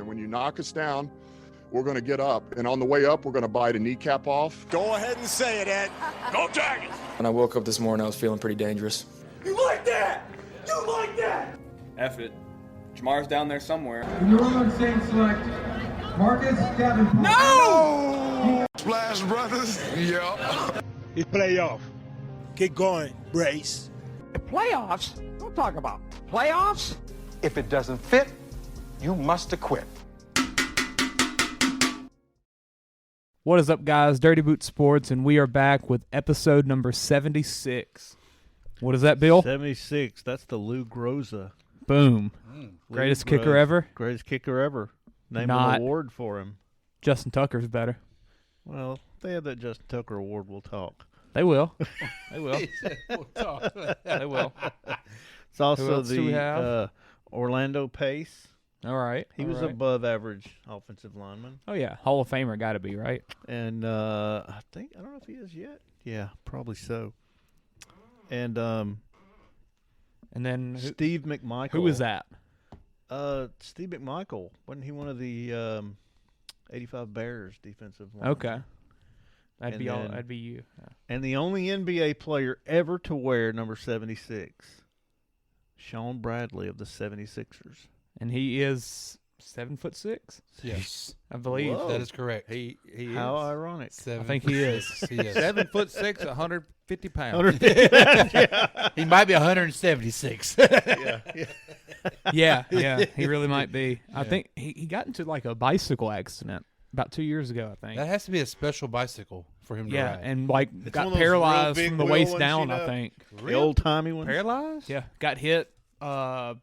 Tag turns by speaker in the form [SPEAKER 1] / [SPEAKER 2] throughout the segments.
[SPEAKER 1] And when you knock us down, we're going to get up. And on the way up, we're going to bite a kneecap off.
[SPEAKER 2] Go ahead and say it, Ed. Go Tigers!
[SPEAKER 3] When I woke up this morning, I was feeling pretty dangerous.
[SPEAKER 2] You like that? You like that?
[SPEAKER 4] F it. Jamar's down there somewhere.
[SPEAKER 5] The New Orleans Saints select Marcus Davenport.
[SPEAKER 2] No!
[SPEAKER 1] Splash Brothers? Yeah.
[SPEAKER 6] It's playoff. Keep going, Brace.
[SPEAKER 7] Playoffs? Don't talk about playoffs.
[SPEAKER 8] If it doesn't fit, you must acquit.
[SPEAKER 9] What is up, guys? Dirty Boot Sports, and we are back with episode number 76. What is that, Bill?
[SPEAKER 10] 76. That's the Lou Groza.
[SPEAKER 9] Boom. Greatest kicker ever?
[SPEAKER 10] Greatest kicker ever. Name
[SPEAKER 9] Not.
[SPEAKER 10] an award for him.
[SPEAKER 9] Justin Tucker's better.
[SPEAKER 10] Well, if they have that Justin Tucker award, we'll talk.
[SPEAKER 9] They will. They will.
[SPEAKER 11] We'll talk.
[SPEAKER 9] They will.
[SPEAKER 10] It's also
[SPEAKER 9] else do we have?
[SPEAKER 10] the Orlando Pace.
[SPEAKER 9] All right.
[SPEAKER 10] He was above average offensive lineman.
[SPEAKER 9] Oh, yeah. Hall of Famer got to be, right?
[SPEAKER 10] And I don't know if he is yet. Yeah, probably so. And
[SPEAKER 9] then
[SPEAKER 10] Steve McMichael.
[SPEAKER 9] Who was that?
[SPEAKER 10] Steve McMichael. Wasn't he one of the 85 Bears defensive linemen?
[SPEAKER 9] Okay. That'd be you. Yeah.
[SPEAKER 10] And the only NBA player ever to wear number 76, Sean Bradley of the 76ers.
[SPEAKER 9] And he is 7'6"?
[SPEAKER 11] Yes,
[SPEAKER 9] I believe.
[SPEAKER 10] Whoa.
[SPEAKER 11] that is correct.
[SPEAKER 4] He
[SPEAKER 10] How
[SPEAKER 4] is.
[SPEAKER 10] ironic.
[SPEAKER 9] I think he is.
[SPEAKER 11] He is.
[SPEAKER 4] 7'6", 150 pounds.
[SPEAKER 11] He might be 176.
[SPEAKER 9] Yeah, he really might be. I think he got into like a bicycle accident about 2 years ago, I think.
[SPEAKER 11] That has to be a special bicycle for him to ride.
[SPEAKER 9] And like
[SPEAKER 10] It's one
[SPEAKER 9] got
[SPEAKER 10] of those
[SPEAKER 9] paralyzed
[SPEAKER 10] real big
[SPEAKER 9] from the
[SPEAKER 10] wheel
[SPEAKER 9] waist
[SPEAKER 10] ones,
[SPEAKER 9] down,
[SPEAKER 10] you know?
[SPEAKER 9] I think.
[SPEAKER 10] The old-timey one?
[SPEAKER 4] Paralyzed?
[SPEAKER 9] Yeah, got hit by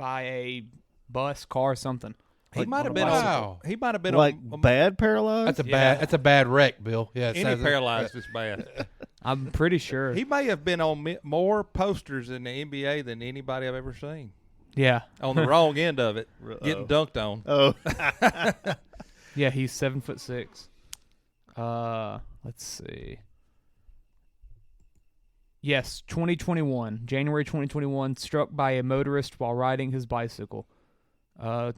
[SPEAKER 9] a bus, car, something.
[SPEAKER 4] He might have been
[SPEAKER 11] Wow.
[SPEAKER 4] on. He might have been
[SPEAKER 10] Like
[SPEAKER 4] on.
[SPEAKER 10] bad paralyzed?
[SPEAKER 11] That's a bad wreck, Bill. Yeah,
[SPEAKER 4] Any paralyzed is bad.
[SPEAKER 9] I'm pretty sure.
[SPEAKER 4] He may have been on more posters in the NBA than anybody I've ever seen.
[SPEAKER 9] Yeah.
[SPEAKER 4] On the wrong end of it, getting dunked on.
[SPEAKER 10] Oh.
[SPEAKER 9] Yeah, he's 7'6". Let's see. Yes, 2021, January 2021, struck by a motorist while riding his bicycle.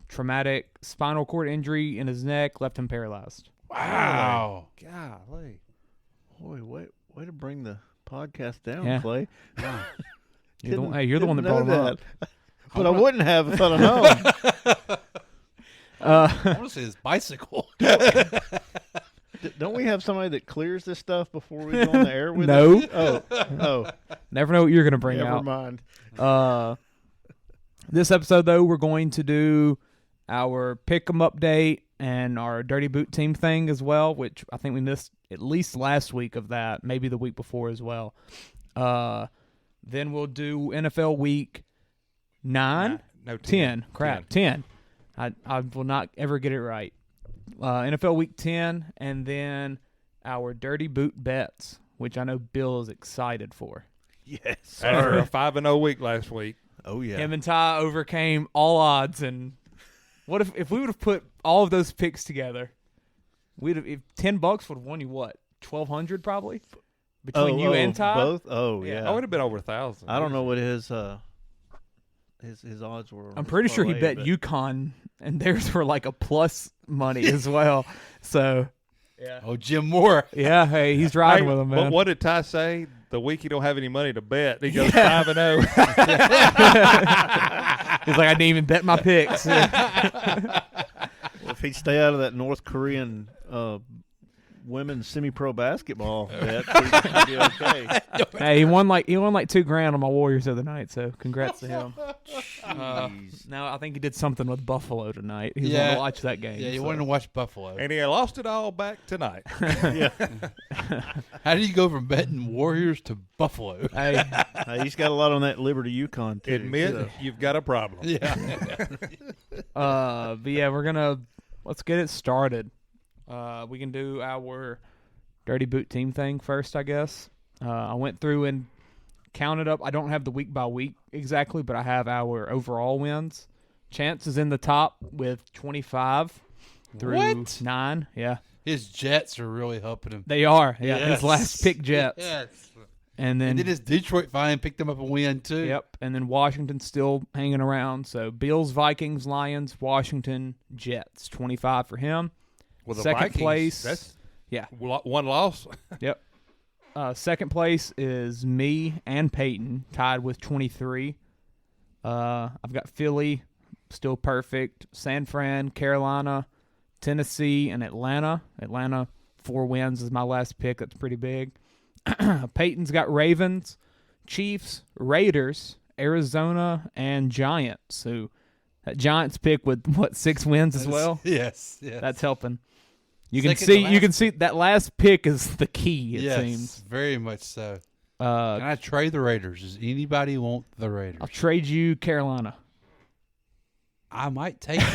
[SPEAKER 9] Traumatic spinal cord injury in his neck left him paralyzed.
[SPEAKER 11] Wow.
[SPEAKER 4] Golly.
[SPEAKER 10] Boy, way to bring the podcast down,
[SPEAKER 9] Yeah.
[SPEAKER 10] Clay.
[SPEAKER 9] You're the one that brought him up.
[SPEAKER 10] But I wouldn't have if I'd have known.
[SPEAKER 11] I want to say his bicycle.
[SPEAKER 10] Don't we have somebody that clears this stuff before we go on the air with
[SPEAKER 9] No.
[SPEAKER 10] it? Oh.
[SPEAKER 9] Never know what you're going to bring
[SPEAKER 10] Never
[SPEAKER 9] out.
[SPEAKER 10] mind.
[SPEAKER 9] This episode, though, we're going to do our Pick'em update and our Dirty Boot team thing as well, which I think we missed at least last week of that, maybe the week before as well. Then we'll do NFL Week 9?
[SPEAKER 4] No,
[SPEAKER 9] 10. Crap, 10. I will not ever get it right. NFL Week 10, and then our Dirty Boot bets, which I know Bill is excited for.
[SPEAKER 10] Yes.
[SPEAKER 4] After a 5-0 week last week.
[SPEAKER 10] Oh, yeah.
[SPEAKER 9] Him and Ty overcame all odds, and what if we would have put all of those picks together? We'd have $10 would have won you what, 1,200 probably between you and Ty.
[SPEAKER 10] Both? Oh, yeah.
[SPEAKER 4] I would have been over 1,000.
[SPEAKER 10] I don't know what his odds were.
[SPEAKER 9] I'm pretty sure he bet
[SPEAKER 10] but
[SPEAKER 9] UConn, and theirs were like a plus money as well. So, yeah.
[SPEAKER 11] Oh, Jim Moore.
[SPEAKER 9] Yeah, hey, he's riding with him, man.
[SPEAKER 4] But what did Ty say? The week he don't have any money to bet, he goes 5-0.
[SPEAKER 9] He's like, I didn't even bet my picks.
[SPEAKER 10] Well, if he'd stay out of that North Korean women's semi-pro basketball bet, he'd be okay.
[SPEAKER 9] Hey, he won like $2,000 on my Warriors the other night, so congrats to him. Now I think he did something with Buffalo tonight. He was going to watch that game.
[SPEAKER 11] Yeah, you wanted to watch Buffalo.
[SPEAKER 4] And he lost it all back tonight.
[SPEAKER 10] Yeah.
[SPEAKER 11] How do you go from betting Warriors to Buffalo?
[SPEAKER 9] Hey,
[SPEAKER 10] He's got a lot on that Liberty Yukon too.
[SPEAKER 4] Admit
[SPEAKER 10] so.
[SPEAKER 4] you've got a problem.
[SPEAKER 11] Yeah.
[SPEAKER 9] but yeah, let's get it started. We can do our Dirty Boot team thing first, I guess. I went through and counted up. I don't have the week by week exactly, but I have our overall wins. Chance is in the top with 25 through 9. Yeah.
[SPEAKER 11] His Jets are really helping him.
[SPEAKER 9] They are. Yeah.
[SPEAKER 11] Yes.
[SPEAKER 9] His last pick Jets.
[SPEAKER 11] Yes.
[SPEAKER 9] And then
[SPEAKER 11] this Detroit finally picked them up a win, too.
[SPEAKER 9] Yep. And then Washington's still hanging around. So Bills, Vikings, Lions, Washington, Jets. 25 for him.
[SPEAKER 4] Well, the
[SPEAKER 9] Second
[SPEAKER 4] Vikings,
[SPEAKER 9] place.
[SPEAKER 4] That's
[SPEAKER 9] Yeah.
[SPEAKER 4] one loss.
[SPEAKER 9] Yep. Second place is me and Peyton, tied with 23. I've got Philly, still perfect. San Fran, Carolina, Tennessee, and Atlanta. Atlanta, 4 wins is my last pick. That's pretty big. Peyton's got Ravens, Chiefs, Raiders, Arizona, and Giants. So that Giants pick with 6 wins as well.
[SPEAKER 11] Yes.
[SPEAKER 9] That's helping. You can see that last pick is the key. It seems
[SPEAKER 11] very much so. Can I trade the Raiders? Does anybody want the Raiders?
[SPEAKER 9] I'll trade you Carolina.
[SPEAKER 11] I might take it.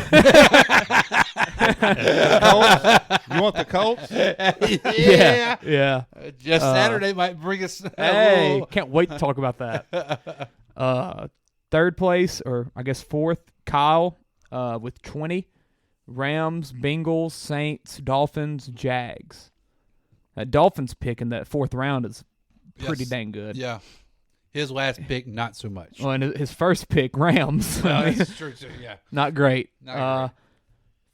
[SPEAKER 4] Colts? You want the Colts?
[SPEAKER 9] Yeah.
[SPEAKER 11] Just Saturday might bring us.
[SPEAKER 9] Hey, can't wait to talk about that. Third place, or I guess fourth, Kyle with 20. Rams, Bengals, Saints, Dolphins, Jags. That Dolphins pick in that 4th round is pretty dang good.
[SPEAKER 11] Yeah. His last pick, not so much.
[SPEAKER 9] Well, and his first pick, Rams.
[SPEAKER 11] No, that's true, too. Yeah.
[SPEAKER 9] Not great.
[SPEAKER 11] Not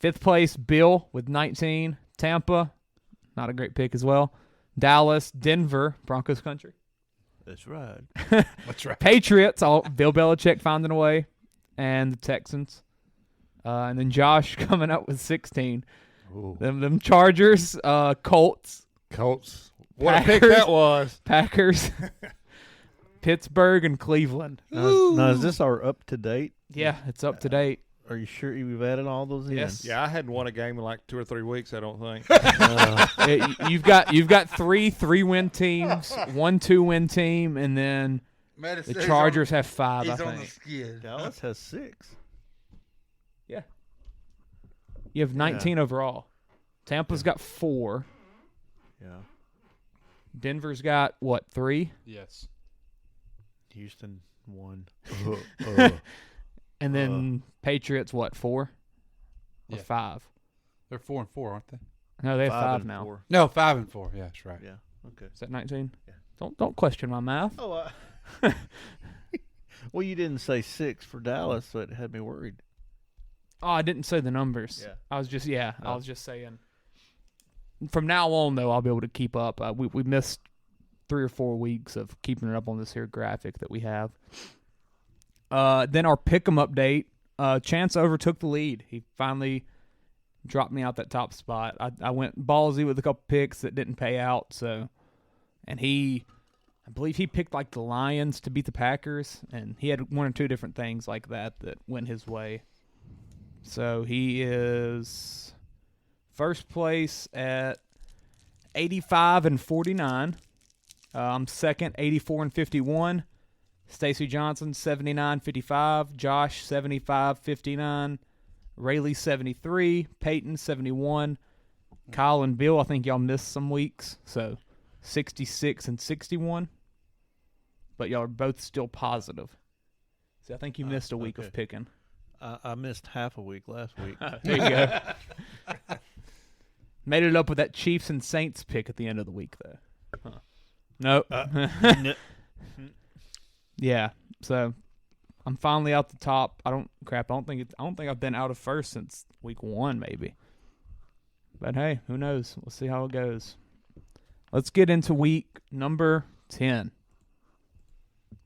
[SPEAKER 11] great.
[SPEAKER 9] 5th place, Bill with 19. Tampa, not a great pick as well. Dallas, Denver, Broncos country.
[SPEAKER 10] That's right.
[SPEAKER 11] That's right.
[SPEAKER 9] Patriots, Bill Belichick finding a way, and the Texans. And then Josh coming up with 16.
[SPEAKER 4] Ooh.
[SPEAKER 9] Them Chargers, Colts.
[SPEAKER 4] What
[SPEAKER 9] Packers,
[SPEAKER 4] a pick that was.
[SPEAKER 9] Packers, Pittsburgh, and Cleveland.
[SPEAKER 10] Now, is this our up-to-date?
[SPEAKER 9] Yeah, it's up to date.
[SPEAKER 10] Are you sure we've added all those in?
[SPEAKER 9] Yes.
[SPEAKER 4] Yeah, I hadn't won a game in like 2 or 3 weeks, I don't think.
[SPEAKER 9] You've got 3 3-win teams, 1 2-win team, and then the Chargers have 5, I think.
[SPEAKER 10] Dallas has 6.
[SPEAKER 9] Yeah. You have 19 overall. Tampa's got 4.
[SPEAKER 10] Yeah.
[SPEAKER 9] Denver's got, 3?
[SPEAKER 11] Yes.
[SPEAKER 10] Houston 1.
[SPEAKER 9] And then Patriots, 4? Or
[SPEAKER 11] Yeah.
[SPEAKER 9] 5?
[SPEAKER 11] They're 4-4, aren't they?
[SPEAKER 9] No, they have 5
[SPEAKER 10] and
[SPEAKER 9] now.
[SPEAKER 10] 4.
[SPEAKER 11] No, 5-4. Yeah, that's right.
[SPEAKER 10] Yeah. Okay.
[SPEAKER 9] Is that 19?
[SPEAKER 10] Yeah.
[SPEAKER 9] Don't question my math.
[SPEAKER 10] Oh. Well, you didn't say 6 for Dallas, so it had me worried.
[SPEAKER 9] Oh, I didn't say the numbers.
[SPEAKER 10] Yeah.
[SPEAKER 9] I was just saying. From now on, though, I'll be able to keep up. We missed 3 or 4 weeks of keeping it up on this here graphic that we have. Then our pick'em update. Chance overtook the lead. He finally dropped me out that top spot. I went ballsy with a couple picks that didn't pay out. And I believe he picked like the Lions to beat the Packers, and he had 1 or 2 different things like that went his way. So he is first place at 85 and 49. I'm second, 84 and 51. Stacy Johnson, 79-55. Josh, 75-59. Rayleigh, 73. Peyton, 71. Kyle and Bill, I think y'all missed some weeks, so 66 and 61. But y'all are both still positive. See, I think you missed a week of picking.
[SPEAKER 10] I missed half a week last week.
[SPEAKER 9] There you go. Made it up with that Chiefs and Saints pick at the end of the week, though. Huh. Nope. Yeah. So I'm finally out the top. I don't think I've been out of first since week 1, maybe. But hey, who knows? We'll see how it goes. Let's get into week number 10.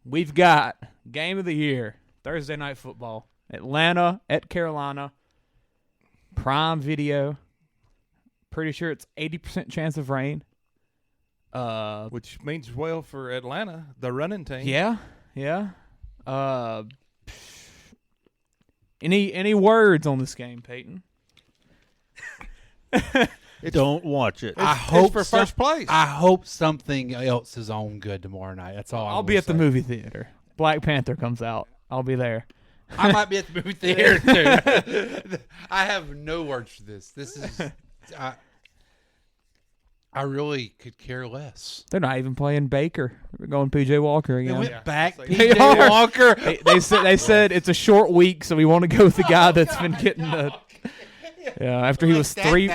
[SPEAKER 9] We've got game of the year, Thursday night football. Atlanta at Carolina. Prime Video. Pretty sure it's 80% chance of rain.
[SPEAKER 4] Which means well for Atlanta, the running team.
[SPEAKER 9] Yeah. Any words on this game, Peyton?
[SPEAKER 10] Don't watch it.
[SPEAKER 11] I hope
[SPEAKER 4] for first place.
[SPEAKER 11] I hope something else is on good tomorrow night. That's all.
[SPEAKER 9] I'll be at the movie theater. Black Panther comes out. I'll be there.
[SPEAKER 11] I might be at the movie theater too. I have no words for this. This is. I really could care less.
[SPEAKER 9] They're not even playing Baker. We're going P.J. Walker again.
[SPEAKER 11] They went back.
[SPEAKER 9] P.J. Walker. They said it's a short week, so we want to go with the guy that's been getting the. Yeah, after he was 3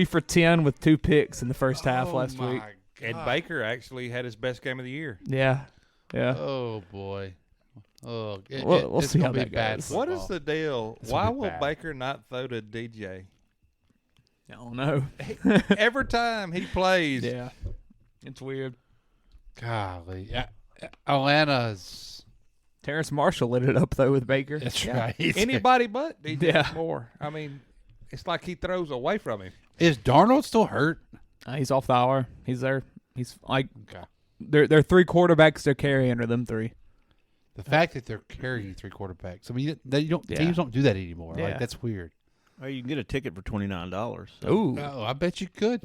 [SPEAKER 9] for 10 with 2 picks in the first half last week.
[SPEAKER 11] Oh my
[SPEAKER 4] And Baker actually had his best game of the year.
[SPEAKER 9] Yeah. Yeah.
[SPEAKER 11] Oh boy. Oh,
[SPEAKER 9] we'll
[SPEAKER 11] it's
[SPEAKER 9] see
[SPEAKER 11] gonna
[SPEAKER 9] how
[SPEAKER 11] be
[SPEAKER 9] that
[SPEAKER 11] bad.
[SPEAKER 9] goes.
[SPEAKER 4] What is the deal?
[SPEAKER 11] It's
[SPEAKER 4] Why
[SPEAKER 11] gonna be
[SPEAKER 4] will
[SPEAKER 11] bad.
[SPEAKER 4] Baker not throw to DJ?
[SPEAKER 9] I don't know.
[SPEAKER 4] Every time he plays.
[SPEAKER 9] Yeah. It's weird.
[SPEAKER 11] Golly, Atlanta's.
[SPEAKER 9] Terrence Marshall lit it up though with Baker.
[SPEAKER 11] That's
[SPEAKER 4] Yeah.
[SPEAKER 11] right.
[SPEAKER 4] Anybody but DJ
[SPEAKER 9] Yeah.
[SPEAKER 4] Moore. I mean, it's like he throws away from him.
[SPEAKER 11] Is Darnold still hurt?
[SPEAKER 9] He's off the hour. He's there. He's like
[SPEAKER 11] Okay.
[SPEAKER 9] they're three quarterbacks they're carrying are them three.
[SPEAKER 11] The fact that they're carrying 3 quarterbacks. I mean,
[SPEAKER 9] Yeah.
[SPEAKER 11] teams don't do that anymore.
[SPEAKER 9] Yeah.
[SPEAKER 11] Like that's weird.
[SPEAKER 10] Well, you can get a ticket for $29. So.
[SPEAKER 9] Ooh.
[SPEAKER 11] Oh, I bet you could.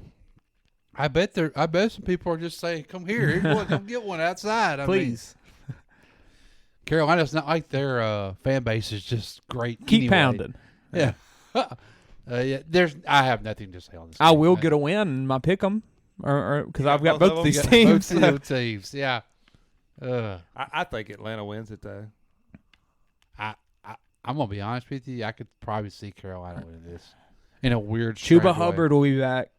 [SPEAKER 11] I bet some people are just saying, "Come here, boy, come get one outside." I
[SPEAKER 9] Please.
[SPEAKER 11] mean, Carolina's not like their fan base is just great.
[SPEAKER 9] Keep
[SPEAKER 11] anyway.
[SPEAKER 9] pounding.
[SPEAKER 11] Yeah. Yeah. I have nothing to say on this.
[SPEAKER 9] I
[SPEAKER 11] game.
[SPEAKER 9] will get a win in my pick 'em, or because I've got
[SPEAKER 4] both of
[SPEAKER 9] both
[SPEAKER 4] them?
[SPEAKER 9] these
[SPEAKER 11] Yeah,
[SPEAKER 9] teams.
[SPEAKER 11] both of the teams. Yeah.
[SPEAKER 4] I think Atlanta wins it, though.
[SPEAKER 11] I'm gonna be honest with you. I could probably see Carolina winning this in a weird.
[SPEAKER 9] Chuba
[SPEAKER 11] strange
[SPEAKER 9] Hubbard
[SPEAKER 11] way.
[SPEAKER 9] will be back,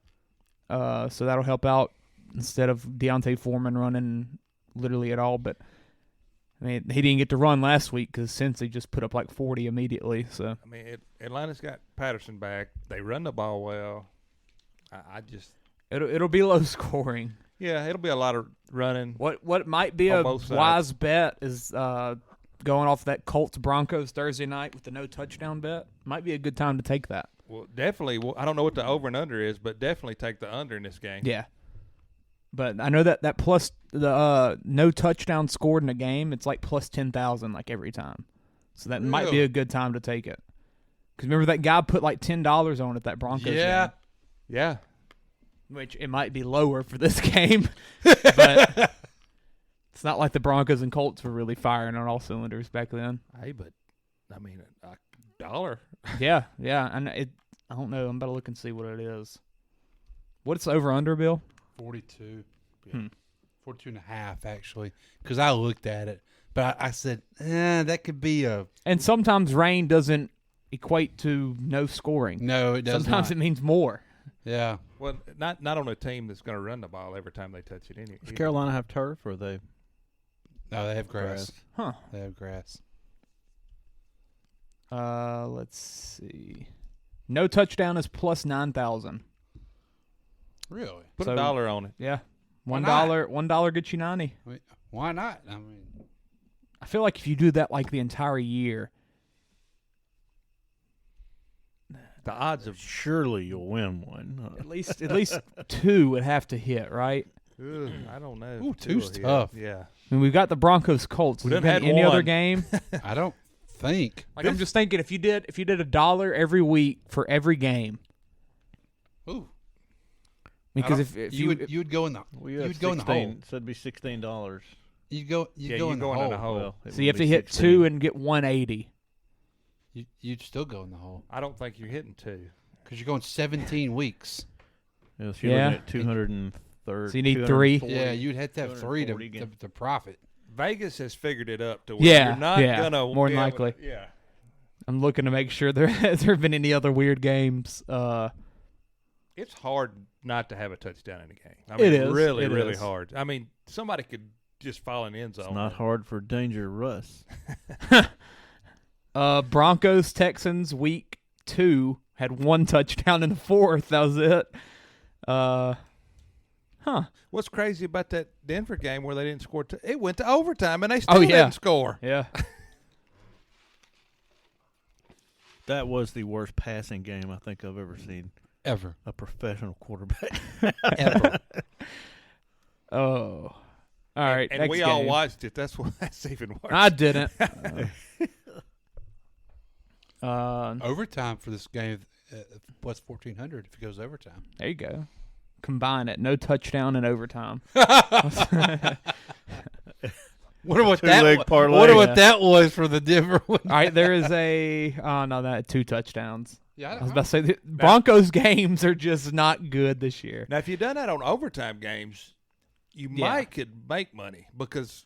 [SPEAKER 9] so that'll help out instead of Deontay Foreman running literally at all. But I mean, he didn't get to run last week because Cincy just put up like 40 immediately. So
[SPEAKER 4] I mean, Atlanta's got Patterson back. They run the ball well. I just
[SPEAKER 9] it'll be low scoring.
[SPEAKER 4] yeah, it'll be a lot of running.
[SPEAKER 9] What might be
[SPEAKER 4] On
[SPEAKER 9] a
[SPEAKER 4] both sides.
[SPEAKER 9] wise bet is going off that Colts Broncos Thursday night with the no touchdown bet. Might be a good time to take that.
[SPEAKER 4] Well, definitely. Well, I don't know what the over and under is, but definitely take the under in this game.
[SPEAKER 9] Yeah. But I know that plus the no touchdown scored in a game, it's like plus 10,000 like every time. So that might be a good time to take it. Because remember that guy put like $10 on it, that Broncos
[SPEAKER 11] Yeah.
[SPEAKER 9] game.
[SPEAKER 4] Yeah.
[SPEAKER 9] Which it might be lower for this game. But it's not like the Broncos and Colts were really firing on all cylinders back then.
[SPEAKER 4] Hey, but I mean, $1.
[SPEAKER 9] Yeah. And I don't know. I'm about to look and see what it is. What's over under, Bill?
[SPEAKER 11] 42. Yeah. 42 and a half, actually. Because I looked at it. But I said, that could be a.
[SPEAKER 9] And sometimes rain doesn't equate to no scoring.
[SPEAKER 11] No, it doesn't.
[SPEAKER 9] Sometimes it means more.
[SPEAKER 11] Yeah.
[SPEAKER 4] Well, not on a team that's going to run the ball every time they touch it.
[SPEAKER 10] Does Carolina have turf or they?
[SPEAKER 11] No, they have grass.
[SPEAKER 9] Huh.
[SPEAKER 11] They have grass.
[SPEAKER 9] Let's see. No touchdown is plus 9,000.
[SPEAKER 11] Really?
[SPEAKER 4] Put
[SPEAKER 9] So-
[SPEAKER 4] $1 on it.
[SPEAKER 9] Yeah.
[SPEAKER 11] Why
[SPEAKER 9] $1 gets you 90.
[SPEAKER 11] I mean, why not? I mean,
[SPEAKER 9] I feel like if you do that like the entire year,
[SPEAKER 4] The odds of
[SPEAKER 10] Surely you'll win one.
[SPEAKER 9] at least 2 would have to hit, right?
[SPEAKER 4] I don't know.
[SPEAKER 11] Ooh, two's
[SPEAKER 4] Two,
[SPEAKER 11] tough.
[SPEAKER 4] Yeah.
[SPEAKER 9] I mean, we've got the Broncos Colts.
[SPEAKER 4] We
[SPEAKER 9] Has
[SPEAKER 4] done
[SPEAKER 9] there been
[SPEAKER 4] had
[SPEAKER 9] any other
[SPEAKER 4] one.
[SPEAKER 9] game?
[SPEAKER 11] I don't think.
[SPEAKER 9] Like I'm just thinking if you did $1 every week for every game.
[SPEAKER 11] Ooh.
[SPEAKER 9] Because if
[SPEAKER 11] you would go in the
[SPEAKER 10] We
[SPEAKER 11] you'd go in the hole.
[SPEAKER 10] So it'd be $16.
[SPEAKER 11] You'd go
[SPEAKER 4] Yeah,
[SPEAKER 11] go
[SPEAKER 4] you're
[SPEAKER 11] in the
[SPEAKER 4] going
[SPEAKER 11] hole.
[SPEAKER 4] in the hole.
[SPEAKER 10] Well, it
[SPEAKER 9] so you
[SPEAKER 10] would
[SPEAKER 9] have to
[SPEAKER 10] be
[SPEAKER 9] hit
[SPEAKER 10] 16.
[SPEAKER 9] 2 and get 180.
[SPEAKER 11] You'd still go in the hole
[SPEAKER 4] I don't think you're hitting 2.
[SPEAKER 11] because you're going 17 weeks.
[SPEAKER 10] Yeah, so you're
[SPEAKER 9] Yeah.
[SPEAKER 10] looking at 230.
[SPEAKER 9] So you need 3.
[SPEAKER 11] Yeah, you'd have to have 3
[SPEAKER 10] 240
[SPEAKER 11] to profit.
[SPEAKER 4] Vegas has figured it up to where
[SPEAKER 9] Yeah,
[SPEAKER 4] you're not
[SPEAKER 9] yeah,
[SPEAKER 4] gonna
[SPEAKER 9] more
[SPEAKER 4] be
[SPEAKER 9] than
[SPEAKER 4] able to-
[SPEAKER 9] likely.
[SPEAKER 4] yeah.
[SPEAKER 9] I'm looking to make sure there have been any other weird games.
[SPEAKER 4] It's hard not to have a touchdown in a game. I
[SPEAKER 9] It
[SPEAKER 4] mean,
[SPEAKER 9] is.
[SPEAKER 4] really,
[SPEAKER 9] It
[SPEAKER 4] really
[SPEAKER 9] is.
[SPEAKER 4] hard. I mean, somebody could just fall in the end
[SPEAKER 10] It's
[SPEAKER 4] zone.
[SPEAKER 10] not hard for Danger Russ.
[SPEAKER 9] Broncos Texans week 2 had 1 touchdown in the 4th. That was it.
[SPEAKER 4] What's crazy about that Denver game where they didn't score? It went to overtime and they still
[SPEAKER 9] yeah.
[SPEAKER 4] didn't score.
[SPEAKER 9] Yeah.
[SPEAKER 10] That was the worst passing game I think I've ever seen.
[SPEAKER 11] Ever.
[SPEAKER 10] A professional quarterback.
[SPEAKER 11] Ever.
[SPEAKER 9] Oh. All right.
[SPEAKER 4] And
[SPEAKER 9] next
[SPEAKER 4] we all
[SPEAKER 9] game.
[SPEAKER 4] watched it. That's even worse.
[SPEAKER 9] I didn't.
[SPEAKER 11] Overtime for this game plus 1,400 if it goes overtime.
[SPEAKER 9] There you go. Combine it. No touchdown in overtime.
[SPEAKER 11] Wonder what
[SPEAKER 10] Two-leg
[SPEAKER 11] that
[SPEAKER 10] parlay.
[SPEAKER 11] Wonder
[SPEAKER 9] Yeah.
[SPEAKER 11] what that was for the Denver one.
[SPEAKER 9] All right. There is that 2 touchdowns.
[SPEAKER 11] Yeah,
[SPEAKER 9] I was about to say the Broncos games are just not good this year.
[SPEAKER 4] Now, if you've done that on overtime games, you might could make money because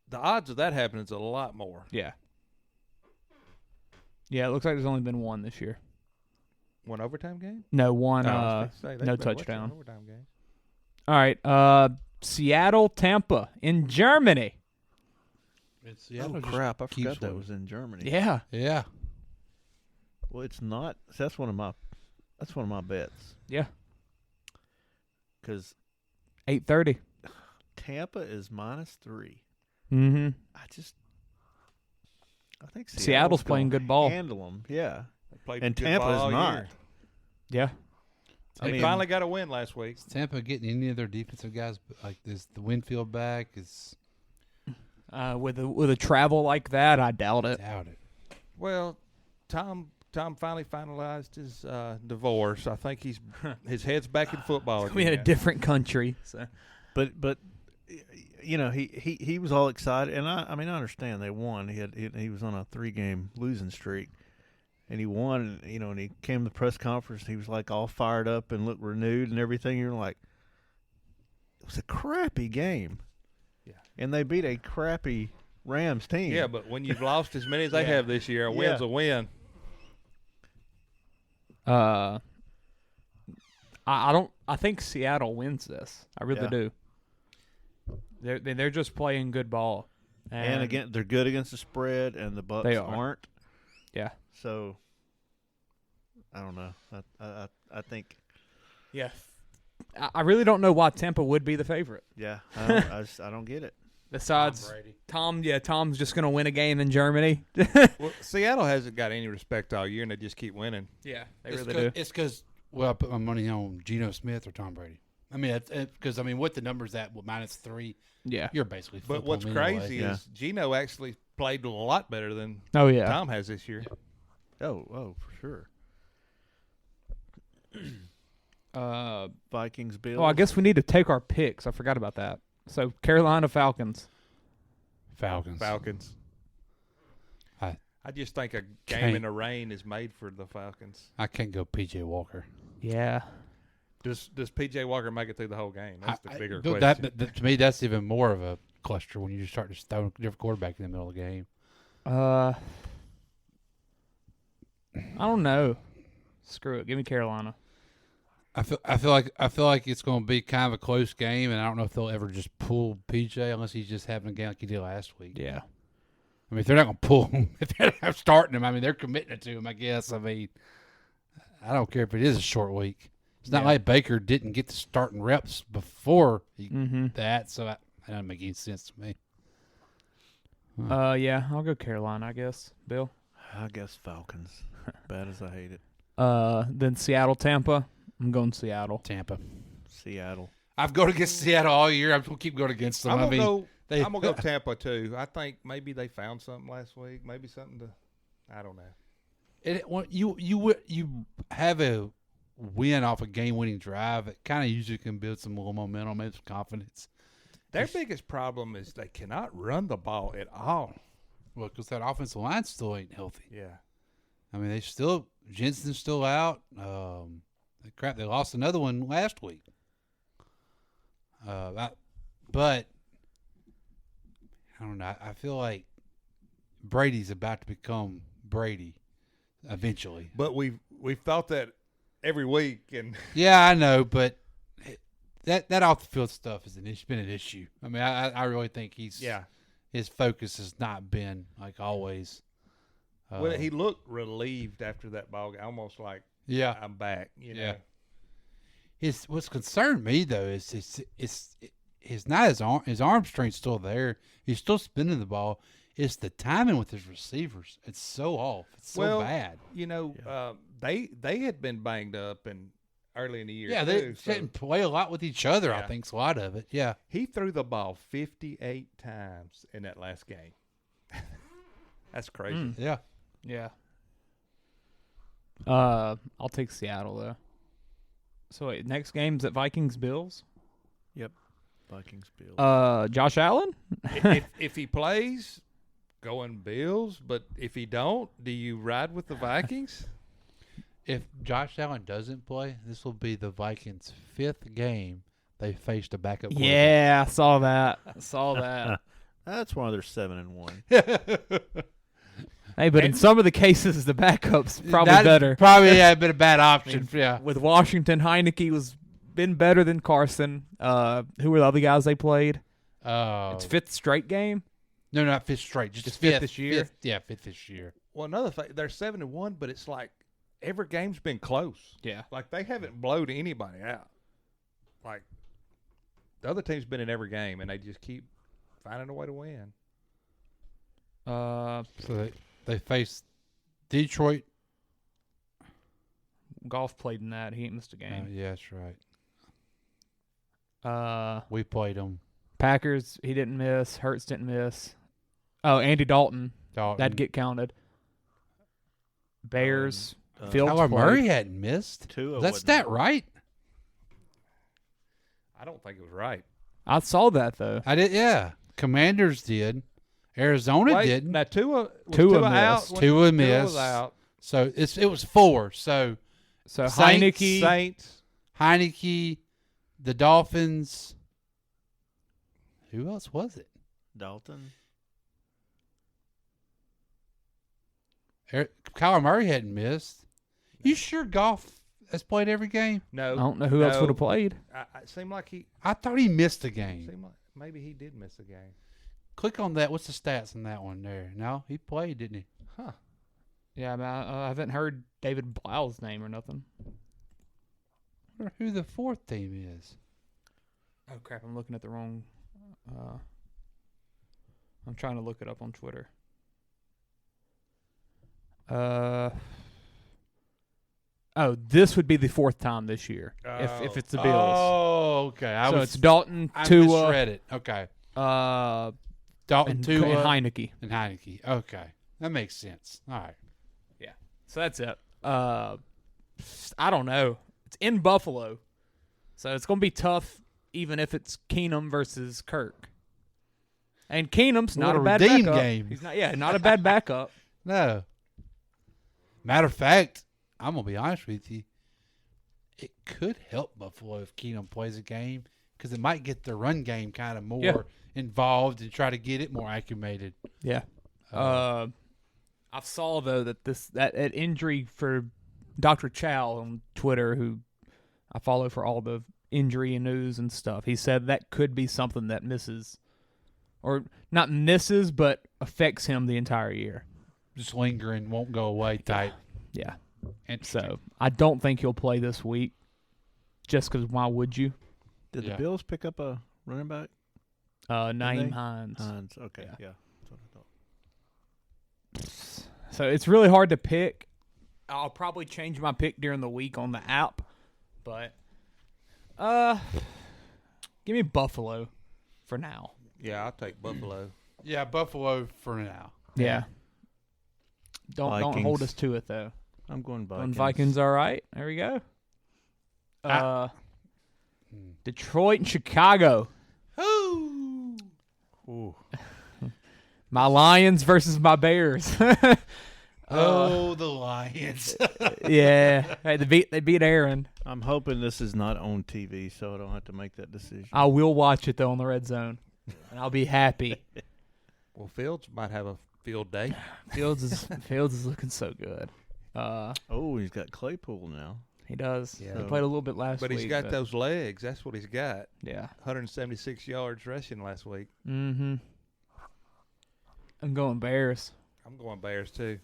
[SPEAKER 4] the odds of that happening is a lot more.
[SPEAKER 9] Yeah. Yeah, it looks like there's only been 1 this year.
[SPEAKER 4] One overtime game?
[SPEAKER 9] No, 1
[SPEAKER 4] I was fixing to say,
[SPEAKER 9] no
[SPEAKER 4] they've been watching
[SPEAKER 9] touchdown.
[SPEAKER 4] overtime games.
[SPEAKER 9] All right. Seattle, Tampa in Germany.
[SPEAKER 10] Oh crap! I forgot that was in Germany.
[SPEAKER 9] Yeah.
[SPEAKER 11] Yeah.
[SPEAKER 10] Well, it's not. That's one of my bets.
[SPEAKER 9] Yeah.
[SPEAKER 10] Because
[SPEAKER 9] 8:30.
[SPEAKER 10] Tampa is -3.
[SPEAKER 9] Mm-hmm.
[SPEAKER 10] I think
[SPEAKER 9] Seattle's playing good ball.
[SPEAKER 10] Handle them, yeah.
[SPEAKER 4] Played
[SPEAKER 10] And
[SPEAKER 4] good
[SPEAKER 10] Tampa
[SPEAKER 4] ball
[SPEAKER 10] is
[SPEAKER 4] all
[SPEAKER 10] not.
[SPEAKER 4] year.
[SPEAKER 9] Yeah.
[SPEAKER 4] They finally got a win last week.
[SPEAKER 11] Is Tampa getting any of their defensive guys like this? The Winfield back is.
[SPEAKER 9] With a travel like that, I doubt it.
[SPEAKER 4] Well, Tom finally finalized his divorce. I think his head's back in football again.
[SPEAKER 9] We in a different country, so.
[SPEAKER 10] But you know he was all excited, and I mean I understand they won. He was on a 3-game losing streak, and he won. And he came to the press conference. He was like all fired up and looked renewed and everything. You're like, it was a crappy game. Yeah, and they beat a crappy Rams team.
[SPEAKER 4] Yeah, but when you've lost as many as they have this year, a win's a win.
[SPEAKER 9] I think Seattle wins this. I really do. They're just playing good ball,
[SPEAKER 10] and again they're good against the spread, and the Bucs aren't.
[SPEAKER 9] Yeah.
[SPEAKER 10] So I don't know. I think.
[SPEAKER 9] Yeah. I really don't know why Tampa would be the favorite.
[SPEAKER 10] Yeah, I don't get it.
[SPEAKER 9] Besides Tom's just going to win a game in Germany.
[SPEAKER 4] Well, Seattle hasn't got any respect all year, and they just keep winning.
[SPEAKER 9] Yeah, they really do.
[SPEAKER 11] It's because I put my money on Geno Smith or Tom Brady. I mean, because what the number's at -3.
[SPEAKER 9] Yeah,
[SPEAKER 11] you're basically.
[SPEAKER 4] But what's crazy is Geno actually played a lot better than Tom has this year.
[SPEAKER 10] Yeah. Oh, for sure. Vikings, Bills.
[SPEAKER 9] Oh, I guess we need to take our picks. I forgot about that. So Carolina Falcons.
[SPEAKER 4] Falcons. I just think a game in the rain is made for the Falcons.
[SPEAKER 11] I can't go P.J. Walker.
[SPEAKER 9] Yeah.
[SPEAKER 4] Does P.J. Walker make it through the whole game? That's the bigger question.
[SPEAKER 11] To me, that's even more of a cluster when you just start to throw a different quarterback in the middle of the game.
[SPEAKER 9] I don't know. Screw it. Give me Carolina.
[SPEAKER 11] I feel like it's going to be kind of a close game, and I don't know if they'll ever just pull PJ unless he's just having a game like he did last week.
[SPEAKER 9] Yeah.
[SPEAKER 11] I mean, if they're not going to pull him, if they're not starting him, I mean, they're committing it to him, I guess. I mean, I don't care if it is a short week. It's not like Baker didn't get the starting reps before that, so that doesn't make any sense to me.
[SPEAKER 9] Yeah, I'll go Carolina, I guess. Bill?
[SPEAKER 10] I guess Falcons. Bad as I hate it.
[SPEAKER 9] Then Seattle, Tampa. I'm going Seattle.
[SPEAKER 10] Seattle.
[SPEAKER 11] I've gone against Seattle all year. I'm going to keep going against them.
[SPEAKER 4] I'm going to go Tampa, too. I think maybe they found something last week. Maybe something to – I don't know.
[SPEAKER 11] You have a win off a game-winning drive. It kind of usually can build some little momentum, maybe some confidence.
[SPEAKER 4] Their biggest problem is they cannot run the ball at all.
[SPEAKER 11] Well, because that offensive line still ain't healthy.
[SPEAKER 4] Yeah.
[SPEAKER 11] I mean, Jensen's still out. They lost another one last week. But I don't know. I feel like Brady's about to become Brady eventually.
[SPEAKER 4] But we've thought that every week, and
[SPEAKER 11] yeah, I know. But that off the field stuff has been an issue. I mean, I really think his focus has not been like always.
[SPEAKER 4] Well, he looked relieved after that ball game, almost like I'm back. You know.
[SPEAKER 11] What's concerned me though is his arm strength's still there. He's still spinning the ball. It's the timing with his receivers. It's so off. It's so bad.
[SPEAKER 4] You know, they had been banged up and early in the year.
[SPEAKER 11] Yeah, they didn't play a lot with each other. I think a lot of it. Yeah,
[SPEAKER 4] he threw the ball 58 times in that last game. That's crazy.
[SPEAKER 11] Yeah.
[SPEAKER 9] Yeah. I'll take Seattle though. So wait, next game's at Vikings-Bills?
[SPEAKER 10] Yep. Vikings-Bills.
[SPEAKER 9] Josh Allen?
[SPEAKER 4] if he plays, going Bills, but if he don't, do you ride with the Vikings?
[SPEAKER 11] If Josh Allen doesn't play, this will be the Vikings' 5th game they faced a backup quarterback.
[SPEAKER 9] Yeah, I saw that.
[SPEAKER 10] That's why they're 7-1.
[SPEAKER 9] Hey, but in some of the cases, the backup's probably better.
[SPEAKER 11] Probably been a bad option.
[SPEAKER 9] With Washington, Heineke was been better than Carson. Who were the other guys they played?
[SPEAKER 11] It's
[SPEAKER 9] fifth straight game.
[SPEAKER 11] No, not fifth straight. Just
[SPEAKER 9] fifth this year.
[SPEAKER 11] Fifth this year.
[SPEAKER 4] Well, another thing, they're 7-1, but it's like every game's been close.
[SPEAKER 9] Yeah.
[SPEAKER 4] Like they haven't blowed anybody out. Like the other team's been in every game, and they just keep finding a way to win.
[SPEAKER 11] So they face Detroit.
[SPEAKER 9] Golf played in that. He ain't missed a game.
[SPEAKER 11] Yeah, that's right. We played them.
[SPEAKER 9] Packers, he didn't miss. Hurts didn't miss. Oh, Andy Dalton. That'd get counted. Bears. Fields
[SPEAKER 11] Kyler
[SPEAKER 9] played.
[SPEAKER 11] Murray hadn't missed. That's that right?
[SPEAKER 4] I don't think it was right.
[SPEAKER 9] I saw that, though.
[SPEAKER 11] I did, yeah. Commanders did. Arizona didn't.
[SPEAKER 4] Now, Tua
[SPEAKER 9] missed.
[SPEAKER 4] out.
[SPEAKER 11] Tua
[SPEAKER 4] Tua
[SPEAKER 11] missed.
[SPEAKER 4] was out.
[SPEAKER 11] So it was 4. So
[SPEAKER 9] Heineke.
[SPEAKER 4] Saints.
[SPEAKER 11] Heineke, the Dolphins. Who else was it?
[SPEAKER 10] Dalton.
[SPEAKER 11] Kyler Murray hadn't missed. You sure Goff has played every game?
[SPEAKER 4] No.
[SPEAKER 9] I don't know who else would have played.
[SPEAKER 4] It seemed like
[SPEAKER 11] I thought he missed a game.
[SPEAKER 4] Seemed like maybe he did miss a game.
[SPEAKER 11] Click on that. What's the stats on that one there? No, he played, didn't he?
[SPEAKER 4] Huh.
[SPEAKER 9] Yeah, I mean, I haven't heard David Blau's name or nothing.
[SPEAKER 11] I wonder who the fourth team is.
[SPEAKER 9] Oh, crap. I'm looking at the wrong... I'm trying to look it up on Twitter. This would be the fourth time this year if it's the Bills.
[SPEAKER 11] Oh, okay.
[SPEAKER 9] It's Dalton, Tua.
[SPEAKER 11] I misread it. Okay. Dalton, Tua,
[SPEAKER 9] and Heineke.
[SPEAKER 11] And Heineke. Okay. That makes sense. All right.
[SPEAKER 9] Yeah. So that's it. I don't know. It's in Buffalo. So it's going to be tough even if it's Keenum versus Kirk. And Keenum's not a bad backup.
[SPEAKER 11] Game.
[SPEAKER 9] He's not a bad backup.
[SPEAKER 11] No. Matter of fact, I'm going to be honest with you. It could help Buffalo if Keenum plays a game because it might get the run game kind of more involved and try to get it more acclimated.
[SPEAKER 9] Yeah. I saw, though, that injury for Dr. Chow on Twitter, who I follow for all the injury news and stuff, he said that could be something that misses, or not misses, but affects him the entire year.
[SPEAKER 11] Just lingering, won't go away type.
[SPEAKER 9] Yeah. And so I don't think he'll play this week just because why would you?
[SPEAKER 10] Did the Bills pick up a running back?
[SPEAKER 9] Naeem Hines.
[SPEAKER 10] Okay, yeah. That's what I thought.
[SPEAKER 9] So it's really hard to pick. I'll probably change my pick during the week on the app, but give me Buffalo for now.
[SPEAKER 4] Yeah, I'll take Buffalo.
[SPEAKER 11] Yeah, Buffalo for now.
[SPEAKER 9] Yeah. Don't hold us to it though.
[SPEAKER 10] I'm going Vikings.
[SPEAKER 9] Vikings, all right. There we go. Detroit and Chicago.
[SPEAKER 11] Ooh.
[SPEAKER 9] My Lions versus my Bears.
[SPEAKER 11] The Lions.
[SPEAKER 9] Yeah. Hey, they beat Aaron.
[SPEAKER 10] I'm hoping this is not on TV, so I don't have to make that decision.
[SPEAKER 9] I will watch it though on the Red Zone, and I'll be happy.
[SPEAKER 4] Well, Fields might have a field day.
[SPEAKER 9] Fields is looking so good.
[SPEAKER 10] He's got Claypool now.
[SPEAKER 9] He does.
[SPEAKER 4] Yeah.
[SPEAKER 9] He played a little bit last week.
[SPEAKER 4] But he's got those legs. That's what he's got.
[SPEAKER 9] Yeah.
[SPEAKER 4] 176 yards rushing last week.
[SPEAKER 9] Mm-hmm. I'm going Bears.
[SPEAKER 4] I'm going Bears too.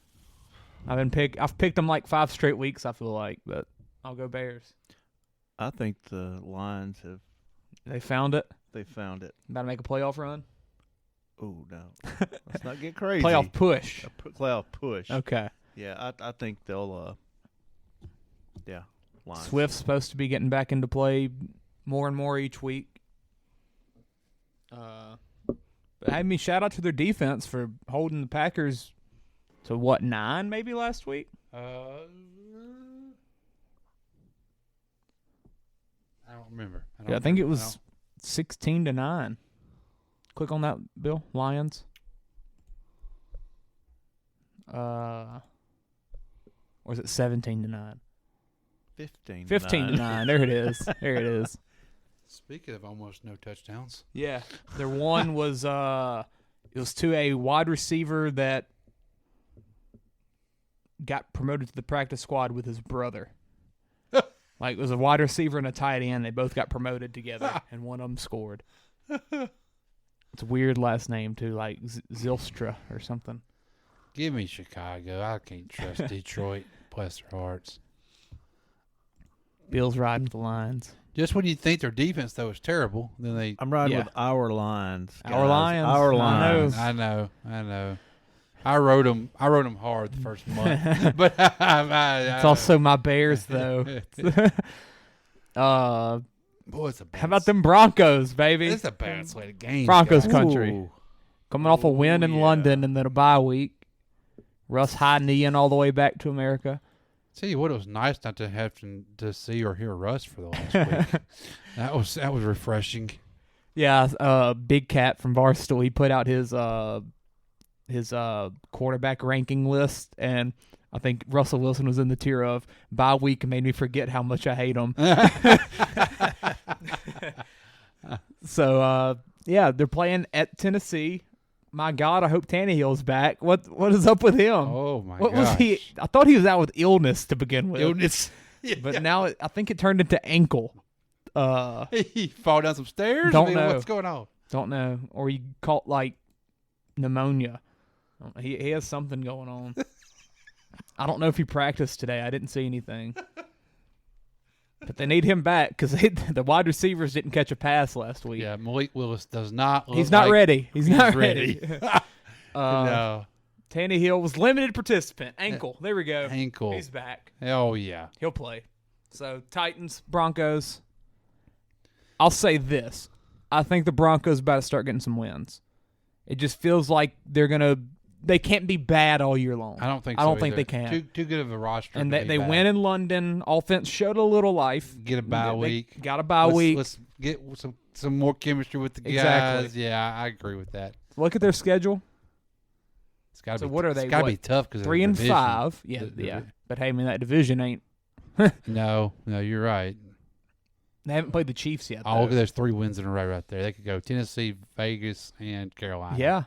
[SPEAKER 9] I've picked them like 5 straight weeks, I feel like, but I'll go Bears.
[SPEAKER 10] I think the Lions have.
[SPEAKER 9] They found it.
[SPEAKER 10] They found it.
[SPEAKER 9] About to make a playoff run.
[SPEAKER 10] Oh no! Let's not get crazy.
[SPEAKER 9] Playoff push.
[SPEAKER 10] Playoff push.
[SPEAKER 9] Okay.
[SPEAKER 10] Yeah, I think they'll. Lions.
[SPEAKER 9] Swift's supposed to be getting back into play more and more each week. But I mean, shout out to their defense for holding the Packers to 9 maybe last week.
[SPEAKER 11] I don't remember.
[SPEAKER 9] I think it was 16-9. Click on that, Bill. Lions. Or is it 17-9? 15-9. There it is. There it is.
[SPEAKER 11] Speaking of almost no touchdowns.
[SPEAKER 9] Yeah. Their one was it was to a wide receiver that got promoted to the practice squad with his brother. Like, it was a wide receiver and a tight end. They both got promoted together, and one of them scored. It's a weird last name, too, like Zylstra or something.
[SPEAKER 11] Give me Chicago. I can't trust Detroit. Bless their hearts.
[SPEAKER 9] Bills riding the Lions.
[SPEAKER 11] Just when you think their defense, though, is terrible, then they...
[SPEAKER 10] I'm riding with our Lions. Guys.
[SPEAKER 9] Our Lions.
[SPEAKER 10] Our Lions.
[SPEAKER 11] I know. I wrote them hard the first month. But
[SPEAKER 9] it's also my Bears, though.
[SPEAKER 11] Boy, it's a bad
[SPEAKER 9] How about them Broncos, baby?
[SPEAKER 11] It's a bad slate of games.
[SPEAKER 9] Broncos
[SPEAKER 11] guys.
[SPEAKER 9] country.
[SPEAKER 11] Ooh.
[SPEAKER 9] Coming off a win in London and then a bye week. Russ high kneeing all the way back to America.
[SPEAKER 11] Tell you what, it was nice not to have to see or hear Russ for the last week. That was refreshing.
[SPEAKER 9] Yeah, Big Cat from Barstool, he put out his quarterback ranking list, and I think Russell Wilson was in the tier of bye week and made me forget how much I hate him. So, they're playing at Tennessee. My God, I hope Tannehill's back. What is up with him?
[SPEAKER 11] Oh, my
[SPEAKER 9] What
[SPEAKER 11] gosh.
[SPEAKER 9] was he? I thought he was out with illness to begin with.
[SPEAKER 11] Illness.
[SPEAKER 9] But now I think it turned into ankle.
[SPEAKER 11] He fall down some stairs?
[SPEAKER 9] Don't know.
[SPEAKER 11] What's going on?
[SPEAKER 9] Don't know. Or he caught, like, pneumonia. He has something going on. I don't know if he practiced today. I didn't see anything. But they need him back because the wide receivers didn't catch a pass last week.
[SPEAKER 11] Yeah, Malik Willis does not look
[SPEAKER 9] He's not
[SPEAKER 11] like
[SPEAKER 9] ready. He's not ready.
[SPEAKER 11] No.
[SPEAKER 9] Tannehill was limited participant. Ankle. There we go.
[SPEAKER 11] Ankle.
[SPEAKER 9] He's back.
[SPEAKER 11] Oh, yeah.
[SPEAKER 9] He'll play. So, Titans, Broncos. I'll say this. I think the Broncos about to start getting some wins. It just feels like they can't be bad all year long.
[SPEAKER 11] I don't think
[SPEAKER 9] I
[SPEAKER 11] so
[SPEAKER 9] don't think
[SPEAKER 11] either.
[SPEAKER 9] they can.
[SPEAKER 11] Too good of a roster.
[SPEAKER 9] And
[SPEAKER 11] to
[SPEAKER 9] they
[SPEAKER 11] be bad.
[SPEAKER 9] win in London. Offense showed a little life.
[SPEAKER 11] Get a bye week.
[SPEAKER 9] Got a bye week.
[SPEAKER 11] Let's get some more chemistry with the guys.
[SPEAKER 9] Exactly.
[SPEAKER 11] Yeah, I agree with that.
[SPEAKER 9] Look at their schedule.
[SPEAKER 11] It's got to
[SPEAKER 9] So
[SPEAKER 11] be.
[SPEAKER 9] what are they?
[SPEAKER 11] It's got to
[SPEAKER 9] what,
[SPEAKER 11] be tough because
[SPEAKER 9] 3-5. Yeah. But hey, man, that division ain't.
[SPEAKER 11] No, you're right.
[SPEAKER 9] They haven't played the Chiefs yet.
[SPEAKER 11] Oh, look at
[SPEAKER 9] though.
[SPEAKER 11] those 3 wins in a row right there. They could go Tennessee, Vegas, and Carolina.
[SPEAKER 9] Yeah.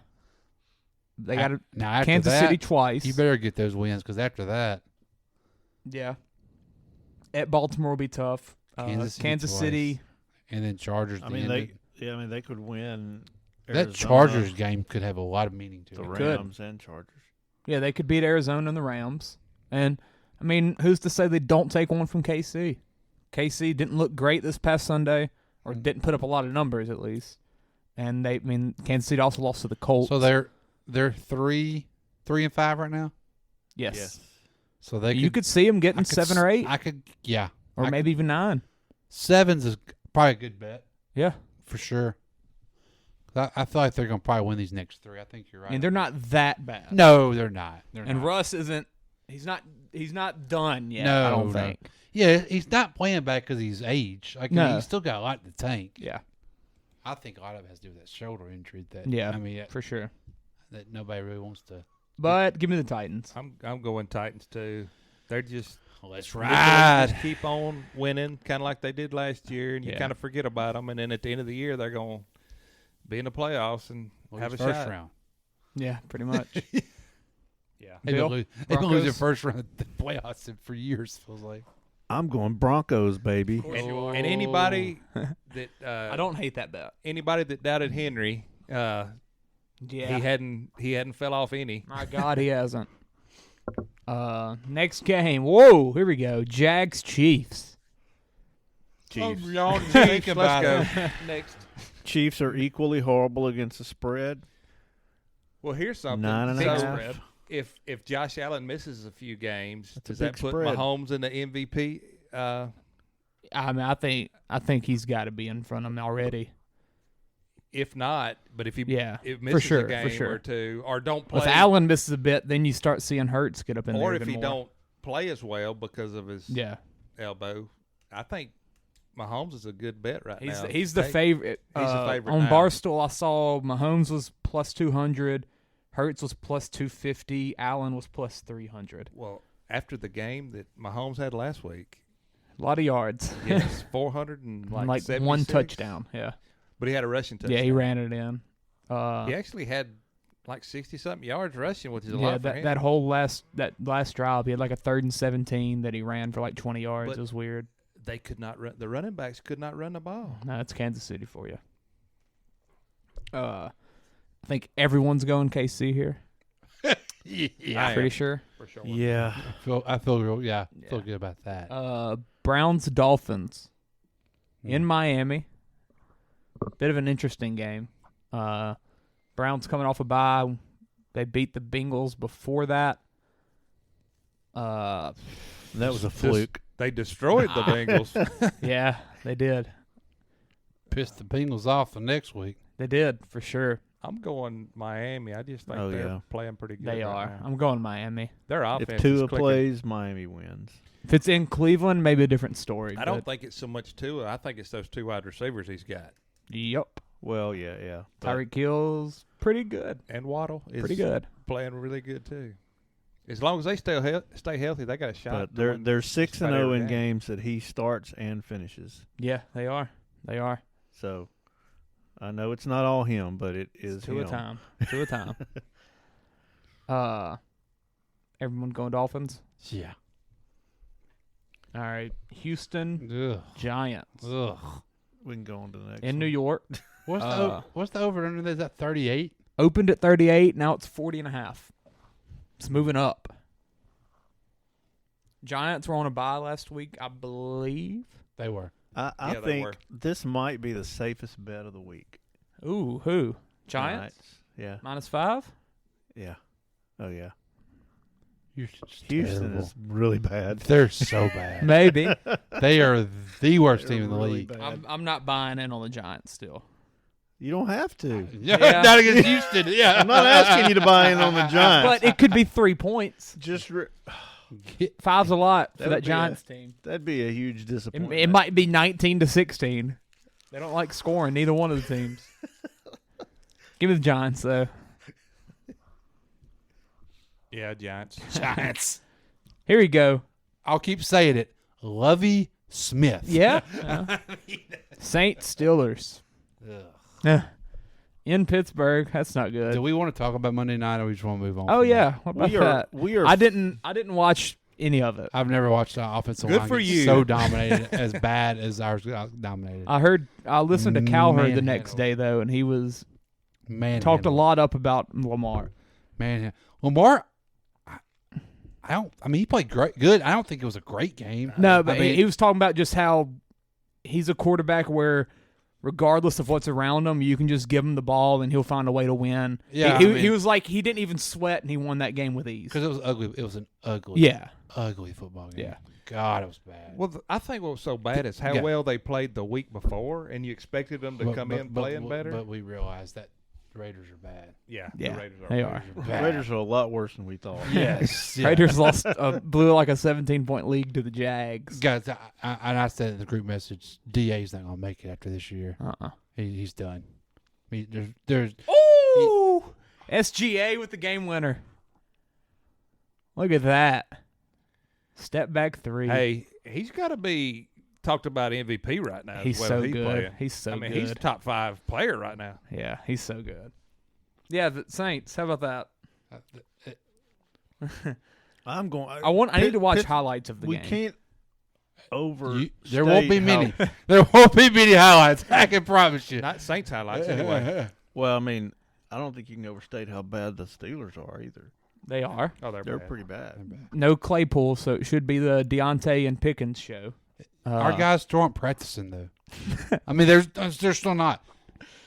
[SPEAKER 9] They got
[SPEAKER 11] now
[SPEAKER 9] Kansas
[SPEAKER 11] that,
[SPEAKER 9] City twice.
[SPEAKER 11] You better get those wins because after that,
[SPEAKER 9] yeah. At Baltimore will be tough. Kansas City,
[SPEAKER 11] and then Chargers.
[SPEAKER 10] I mean, they could win.
[SPEAKER 11] That
[SPEAKER 10] Arizona,
[SPEAKER 11] Chargers game could have a lot of meaning to
[SPEAKER 10] the
[SPEAKER 11] it.
[SPEAKER 10] Rams and Chargers.
[SPEAKER 9] Yeah, they could beat Arizona and the Rams. And I mean, who's to say they don't take one from KC? KC didn't look great this past Sunday, or didn't put up a lot of numbers at least. And Kansas City also lost to the Colts.
[SPEAKER 11] So they're 3-5 right now.
[SPEAKER 9] Yes.
[SPEAKER 11] So
[SPEAKER 9] you could see them getting 7 or 8. Or maybe even 9.
[SPEAKER 11] 7's is probably a good bet.
[SPEAKER 9] Yeah,
[SPEAKER 11] for sure. I feel like they're going to probably win these next 3. I think you're right.
[SPEAKER 9] And they're not that bad.
[SPEAKER 11] No, they're not.
[SPEAKER 9] And Russ isn't. He's not done yet.
[SPEAKER 11] No,
[SPEAKER 9] I don't think.
[SPEAKER 11] Yeah, he's not playing back because he's aged. Like
[SPEAKER 9] No.
[SPEAKER 11] he's still got a lot in the tank.
[SPEAKER 9] Yeah.
[SPEAKER 11] I think a lot of it has to do with that shoulder injury.
[SPEAKER 9] For sure.
[SPEAKER 11] That nobody really wants to.
[SPEAKER 9] But give me the Titans.
[SPEAKER 4] I'm going Titans too. They're just
[SPEAKER 11] let's ride.
[SPEAKER 4] Just keep on winning, kind of like they did last year, and you
[SPEAKER 9] Yeah.
[SPEAKER 4] kind of forget about them. And then at the end of the year, they're going to be in the playoffs and have a
[SPEAKER 11] first
[SPEAKER 4] shot.
[SPEAKER 11] round.
[SPEAKER 9] Yeah, pretty much.
[SPEAKER 4] Yeah.
[SPEAKER 11] They've
[SPEAKER 9] Bill,
[SPEAKER 11] been losing
[SPEAKER 9] Broncos?
[SPEAKER 11] first round of the playoffs for years. Feels like.
[SPEAKER 10] I'm going Broncos, baby.
[SPEAKER 4] And anybody that
[SPEAKER 9] I don't hate that bet.
[SPEAKER 4] Anybody that doubted Henry,
[SPEAKER 9] Yeah.
[SPEAKER 4] he hadn't fell off any.
[SPEAKER 9] My God, he hasn't. Next game. Whoa, here we go. Jags Chiefs.
[SPEAKER 4] Chiefs.
[SPEAKER 11] Think
[SPEAKER 4] Let's
[SPEAKER 11] about
[SPEAKER 4] go.
[SPEAKER 11] it.
[SPEAKER 4] Next.
[SPEAKER 10] Chiefs are equally horrible against the spread.
[SPEAKER 4] Well, here's something.
[SPEAKER 10] 9.5.
[SPEAKER 4] If Josh Allen misses a few games,
[SPEAKER 10] That's a
[SPEAKER 4] does that
[SPEAKER 10] big
[SPEAKER 4] put
[SPEAKER 10] spread.
[SPEAKER 4] Mahomes in the MVP?
[SPEAKER 9] I mean, I think he's got to be in front of him already.
[SPEAKER 4] If not, but if he
[SPEAKER 9] for
[SPEAKER 4] misses
[SPEAKER 9] sure,
[SPEAKER 4] a game
[SPEAKER 9] for sure.
[SPEAKER 4] or two, or don't play,
[SPEAKER 9] If Allen misses a bit, then you start seeing Hurts get up in there.
[SPEAKER 4] or if
[SPEAKER 9] even
[SPEAKER 4] he
[SPEAKER 9] more.
[SPEAKER 4] don't play as well because of his
[SPEAKER 9] Yeah.
[SPEAKER 4] elbow, I think Mahomes is a good bet right now.
[SPEAKER 9] He's the favorite.
[SPEAKER 4] He's the favorite
[SPEAKER 9] on
[SPEAKER 4] now.
[SPEAKER 9] Barstool. I saw Mahomes was plus 200, Hurts was plus 250, Allen was plus 300.
[SPEAKER 4] Well, after the game that Mahomes had last week,
[SPEAKER 9] A lot of yards.
[SPEAKER 4] yes, 400 and
[SPEAKER 9] And
[SPEAKER 4] like
[SPEAKER 9] like
[SPEAKER 4] 76.
[SPEAKER 9] one touchdown. Yeah.
[SPEAKER 4] But he had a rushing touchdown.
[SPEAKER 9] Yeah, he ran it in.
[SPEAKER 4] He actually had like 60-something yards rushing, which is a
[SPEAKER 9] Yeah,
[SPEAKER 4] lot for him.
[SPEAKER 9] that whole last drive, he had like a 3rd and 17 that he ran for like 20 yards.
[SPEAKER 4] But
[SPEAKER 9] it was weird.
[SPEAKER 4] They could not run. The running backs could not run the ball.
[SPEAKER 9] No, that's Kansas City for you. I think everyone's going KC here.
[SPEAKER 11] Yeah,
[SPEAKER 9] Pretty sure.
[SPEAKER 4] For sure.
[SPEAKER 10] Yeah.
[SPEAKER 11] I feel good about that.
[SPEAKER 9] Browns Dolphins in Miami. Bit of an interesting game. Browns coming off a bye. They beat the Bengals before that.
[SPEAKER 10] That was a fluke.
[SPEAKER 4] They destroyed the Bengals.
[SPEAKER 9] Yeah, they did.
[SPEAKER 11] Pissed the Bengals off the next week.
[SPEAKER 9] They did, for sure.
[SPEAKER 4] I'm going Miami. I just think they're playing pretty good.
[SPEAKER 9] They
[SPEAKER 4] right
[SPEAKER 9] are.
[SPEAKER 4] now.
[SPEAKER 9] I'm going Miami.
[SPEAKER 4] Their offense
[SPEAKER 10] If
[SPEAKER 4] is
[SPEAKER 10] Tua
[SPEAKER 4] clicking.
[SPEAKER 10] plays, Miami wins.
[SPEAKER 9] If it's in Cleveland, maybe a different story.
[SPEAKER 4] I don't think it's so much Tua. I think it's those 2 wide receivers he's got.
[SPEAKER 9] Yep.
[SPEAKER 10] Well, yeah.
[SPEAKER 9] Tyreek Hill's pretty good.
[SPEAKER 4] And Waddle is
[SPEAKER 9] Pretty good.
[SPEAKER 4] playing really good too. As long as they stay healthy, they got a shot.
[SPEAKER 10] But they're 6-0 in
[SPEAKER 4] game.
[SPEAKER 10] games that he starts and finishes.
[SPEAKER 9] Yeah, they are. They are.
[SPEAKER 10] So I know it's not all him, but it is
[SPEAKER 9] Two
[SPEAKER 10] him.
[SPEAKER 9] a time. 2 a time. Everyone going Dolphins?
[SPEAKER 11] Yeah.
[SPEAKER 9] All right. Houston
[SPEAKER 11] Ugh.
[SPEAKER 9] Giants.
[SPEAKER 11] Ugh.
[SPEAKER 10] We can go on to the next
[SPEAKER 9] In
[SPEAKER 10] one.
[SPEAKER 9] New York.
[SPEAKER 11] What's the over under? Is that 38?
[SPEAKER 9] Opened at 38. Now it's 40.5. It's moving up. Giants were on a bye last week, I believe.
[SPEAKER 11] They were.
[SPEAKER 10] I
[SPEAKER 4] Yeah, they
[SPEAKER 10] think
[SPEAKER 4] were.
[SPEAKER 10] this might be the safest bet of the week.
[SPEAKER 9] Ooh, who? Giants?
[SPEAKER 10] Yeah.
[SPEAKER 9] -5?
[SPEAKER 10] Yeah. Oh, yeah.
[SPEAKER 11] Houston's
[SPEAKER 10] Houston
[SPEAKER 11] terrible.
[SPEAKER 10] is really bad.
[SPEAKER 11] They're so bad.
[SPEAKER 9] Maybe.
[SPEAKER 11] They are the worst
[SPEAKER 10] They're
[SPEAKER 11] team in the
[SPEAKER 10] really
[SPEAKER 11] league.
[SPEAKER 10] bad.
[SPEAKER 9] I'm not buying in on the Giants still.
[SPEAKER 10] You don't have to.
[SPEAKER 11] Yeah,
[SPEAKER 9] Yeah.
[SPEAKER 11] not against Houston. Yeah,
[SPEAKER 10] I'm not asking you to buy in on the Giants.
[SPEAKER 9] But it could be 3 points.
[SPEAKER 10] Just
[SPEAKER 9] 5's a lot for
[SPEAKER 10] That'd
[SPEAKER 9] that
[SPEAKER 10] be
[SPEAKER 9] Giants team.
[SPEAKER 10] that'd be a huge disappointment.
[SPEAKER 9] It might be 19-16. They don't like scoring, neither one of the teams. Give me the Giants, though.
[SPEAKER 4] Yeah, Giants.
[SPEAKER 11] Giants.
[SPEAKER 9] Here we go.
[SPEAKER 11] I'll keep saying it. Lovey Smith.
[SPEAKER 9] Yeah. Saints Steelers. In Pittsburgh. That's not good.
[SPEAKER 11] Do we want to talk about Monday night, or we just want to move on?
[SPEAKER 9] Oh
[SPEAKER 11] from
[SPEAKER 9] yeah.
[SPEAKER 11] that?
[SPEAKER 9] What about that?
[SPEAKER 10] We are.
[SPEAKER 9] I didn't watch any of it.
[SPEAKER 11] I've never watched an offensive
[SPEAKER 4] Good
[SPEAKER 11] line
[SPEAKER 4] for
[SPEAKER 11] get
[SPEAKER 4] you.
[SPEAKER 11] so dominated as bad as ours got dominated.
[SPEAKER 9] I listened to Cowherd the
[SPEAKER 11] Manhandled.
[SPEAKER 9] next day though, and he was
[SPEAKER 11] Man,
[SPEAKER 9] talked a lot up about Lamar.
[SPEAKER 11] Man, Lamar. I mean, he played good. I don't think it was a great game.
[SPEAKER 9] No, but
[SPEAKER 11] I mean,
[SPEAKER 9] he was talking about just how he's a quarterback where regardless of what's around him, you can just give him the ball and he'll find a way to win.
[SPEAKER 11] Yeah,
[SPEAKER 9] he was like he didn't even sweat and he won that game with ease.
[SPEAKER 11] because it was ugly. It was an ugly, ugly football game.
[SPEAKER 9] Yeah.
[SPEAKER 11] God, it was bad.
[SPEAKER 4] Well, I think what was so bad is how
[SPEAKER 11] Yeah.
[SPEAKER 4] well they played the week before, and you expected them to come in playing better.
[SPEAKER 11] But we realized that the Raiders are bad.
[SPEAKER 4] Yeah,
[SPEAKER 9] Yeah,
[SPEAKER 4] the Raiders are
[SPEAKER 9] they
[SPEAKER 4] bad.
[SPEAKER 9] are.
[SPEAKER 10] The Raiders are a lot worse than we thought.
[SPEAKER 11] Yes, yeah.
[SPEAKER 9] Raiders blew like a 17-point lead to the Jags.
[SPEAKER 11] Guys, I said in the group message, DA's not gonna make it after this year. He's done. I mean, there's
[SPEAKER 9] Ooh! SGA with the game winner. Look at that. Step back 3.
[SPEAKER 4] Hey, he's got to be talked about MVP right now.
[SPEAKER 9] He's
[SPEAKER 4] as well.
[SPEAKER 9] so good.
[SPEAKER 4] Playing.
[SPEAKER 9] He's so
[SPEAKER 4] I mean,
[SPEAKER 9] good.
[SPEAKER 4] he's a top 5 player right now.
[SPEAKER 9] Yeah, he's so good. Yeah, the Saints. How about that?
[SPEAKER 10] I'm going.
[SPEAKER 9] I need to watch highlights of the
[SPEAKER 10] we
[SPEAKER 9] game.
[SPEAKER 10] can't over.
[SPEAKER 11] there won't be many. There won't be many highlights. I can promise you.
[SPEAKER 4] Not Saints highlights anyway.
[SPEAKER 10] Well, I mean, I don't think you can overstate how bad the Steelers are either.
[SPEAKER 9] They are.
[SPEAKER 4] Oh,
[SPEAKER 10] They're
[SPEAKER 4] bad.
[SPEAKER 10] pretty bad.
[SPEAKER 9] No Claypool, so it should be the Deontay and Pickens show.
[SPEAKER 11] Our guys still aren't practicing though. I mean, they're still not.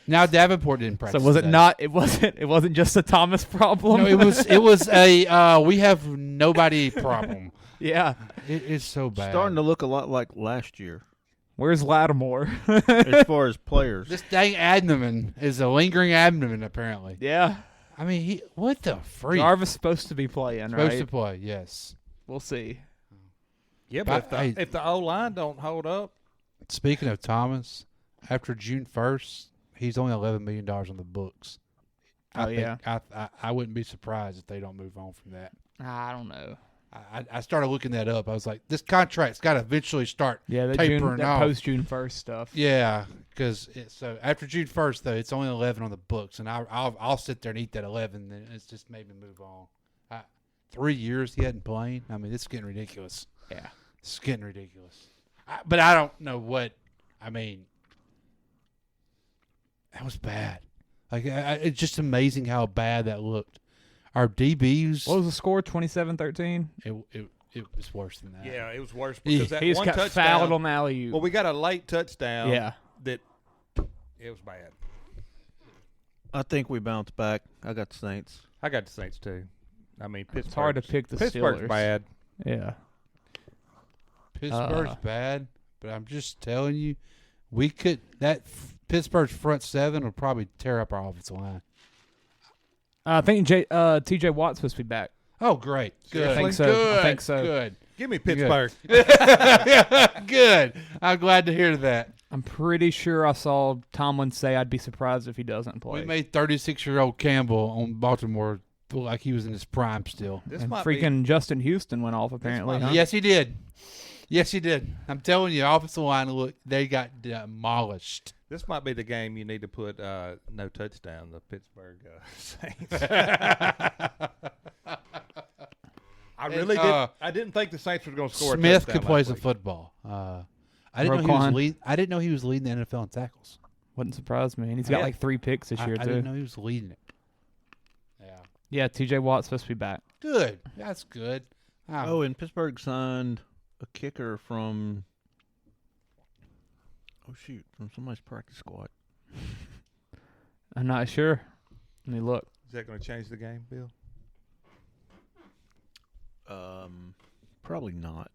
[SPEAKER 11] Now Davenport didn't practice.
[SPEAKER 9] So was it
[SPEAKER 11] today.
[SPEAKER 9] not? It wasn't just a Thomas problem.
[SPEAKER 11] No, it was a we have nobody problem.
[SPEAKER 9] Yeah,
[SPEAKER 11] It is so bad.
[SPEAKER 10] Starting to look a lot like last year
[SPEAKER 9] where's Lattimore?
[SPEAKER 10] as far as players.
[SPEAKER 11] This dang abdomen is a lingering abdomen apparently.
[SPEAKER 9] Yeah,
[SPEAKER 11] I mean, what the freak?
[SPEAKER 9] Jarvis supposed to be playing,
[SPEAKER 11] Supposed
[SPEAKER 9] right?
[SPEAKER 11] to play, yes.
[SPEAKER 9] We'll see.
[SPEAKER 4] Yeah, but
[SPEAKER 11] Hey.
[SPEAKER 4] if the O-line don't hold up,
[SPEAKER 11] Speaking of Thomas, after June 1st, he's only $11 million on the books.
[SPEAKER 9] Yeah.
[SPEAKER 11] I wouldn't be surprised if they don't move on from that.
[SPEAKER 9] I don't know.
[SPEAKER 11] I started looking that up. I was like, this contract's got to eventually start
[SPEAKER 9] Yeah, that
[SPEAKER 11] tapering off.
[SPEAKER 9] post June 1st stuff.
[SPEAKER 11] Yeah, because so after June 1st, though, it's only 11 on the books, and I'll sit there and eat that 11, and it's just made me move on. 3 years he hadn't played. I mean, it's getting ridiculous.
[SPEAKER 9] Yeah.
[SPEAKER 11] It's getting ridiculous. But I don't know what. I mean, that was bad. Like it's just amazing how bad that looked. Our DBs.
[SPEAKER 9] What was the score? 27-13.
[SPEAKER 11] It was worse than that.
[SPEAKER 4] Yeah, it was worse because that
[SPEAKER 9] He just
[SPEAKER 4] one
[SPEAKER 9] got
[SPEAKER 4] touchdown.
[SPEAKER 9] fouled on the alley-oop.
[SPEAKER 4] Well, we got a late touchdown.
[SPEAKER 9] Yeah.
[SPEAKER 4] That it was bad.
[SPEAKER 10] I think we bounced back. I got the Saints.
[SPEAKER 4] I got the Saints too. I mean,
[SPEAKER 9] It's hard to pick the
[SPEAKER 4] Pittsburgh's
[SPEAKER 9] Steelers.
[SPEAKER 4] bad.
[SPEAKER 9] Yeah.
[SPEAKER 11] Pittsburgh's bad, but I'm just telling you, we could Pittsburgh's front seven will probably tear up our offensive line.
[SPEAKER 9] I think T.J. Watt's supposed to be back.
[SPEAKER 11] Oh, great. Good.
[SPEAKER 9] I think so.
[SPEAKER 11] Good.
[SPEAKER 9] I think so.
[SPEAKER 11] Good.
[SPEAKER 4] Give me Pittsburgh.
[SPEAKER 11] Good. I'm glad to hear that.
[SPEAKER 9] I'm pretty sure I saw Tomlin say I'd be surprised if he doesn't play.
[SPEAKER 11] We made 36-year-old Campbell on Baltimore feel like he was in his prime still.
[SPEAKER 9] And freaking Justin Houston went off apparently. Huh?
[SPEAKER 11] Yes, he did. Yes, he did. I'm telling you, offensive line, they got demolished.
[SPEAKER 4] This might be the game you need to put no touchdown, the Pittsburgh Saints. I really did. I didn't think the Saints were going to score.
[SPEAKER 11] Smith
[SPEAKER 4] a touchdown
[SPEAKER 11] could play
[SPEAKER 4] last
[SPEAKER 11] some
[SPEAKER 4] week.
[SPEAKER 11] football. I didn't know he was leading the NFL in tackles.
[SPEAKER 9] Wouldn't surprise me. And he's got like 3 picks this year too.
[SPEAKER 11] I didn't know he was leading it.
[SPEAKER 9] Yeah, T.J. Watt's supposed to be back.
[SPEAKER 11] Good. That's good.
[SPEAKER 10] Oh, and Pittsburgh signed a kicker from from somebody's practice squad.
[SPEAKER 9] I'm not sure. Let me look.
[SPEAKER 4] Is that going to change the game, Bill?
[SPEAKER 10] Probably not.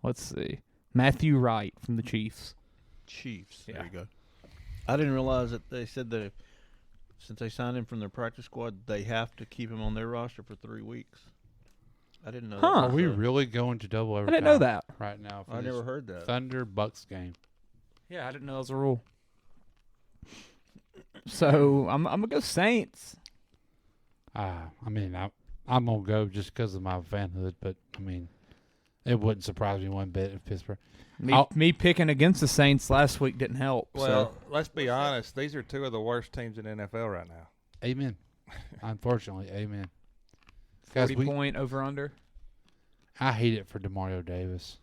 [SPEAKER 9] Let's see. Matthew Wright from the Chiefs.
[SPEAKER 10] Chiefs.
[SPEAKER 9] Yeah.
[SPEAKER 10] There you go. I didn't realize that they said that since they signed him from their practice squad, they have to keep him on their roster for 3 weeks. I didn't know that.
[SPEAKER 11] Are we really going to double overtime?
[SPEAKER 9] I didn't know that.
[SPEAKER 11] Right now.
[SPEAKER 10] I never heard that.
[SPEAKER 11] Thunder Bucks game.
[SPEAKER 9] Yeah, I didn't know that was a rule. So I'm gonna go Saints.
[SPEAKER 11] I mean, I'm gonna go just because of my fanhood, but I mean, it wouldn't surprise me one bit if Pittsburgh.
[SPEAKER 9] Me picking against the Saints last week didn't help.
[SPEAKER 4] Well, let's be honest. These are 2 of the worst teams in the NFL right now.
[SPEAKER 11] Amen. Unfortunately, amen.
[SPEAKER 9] 40-point over under.
[SPEAKER 11] I hate it for DeMario Davis.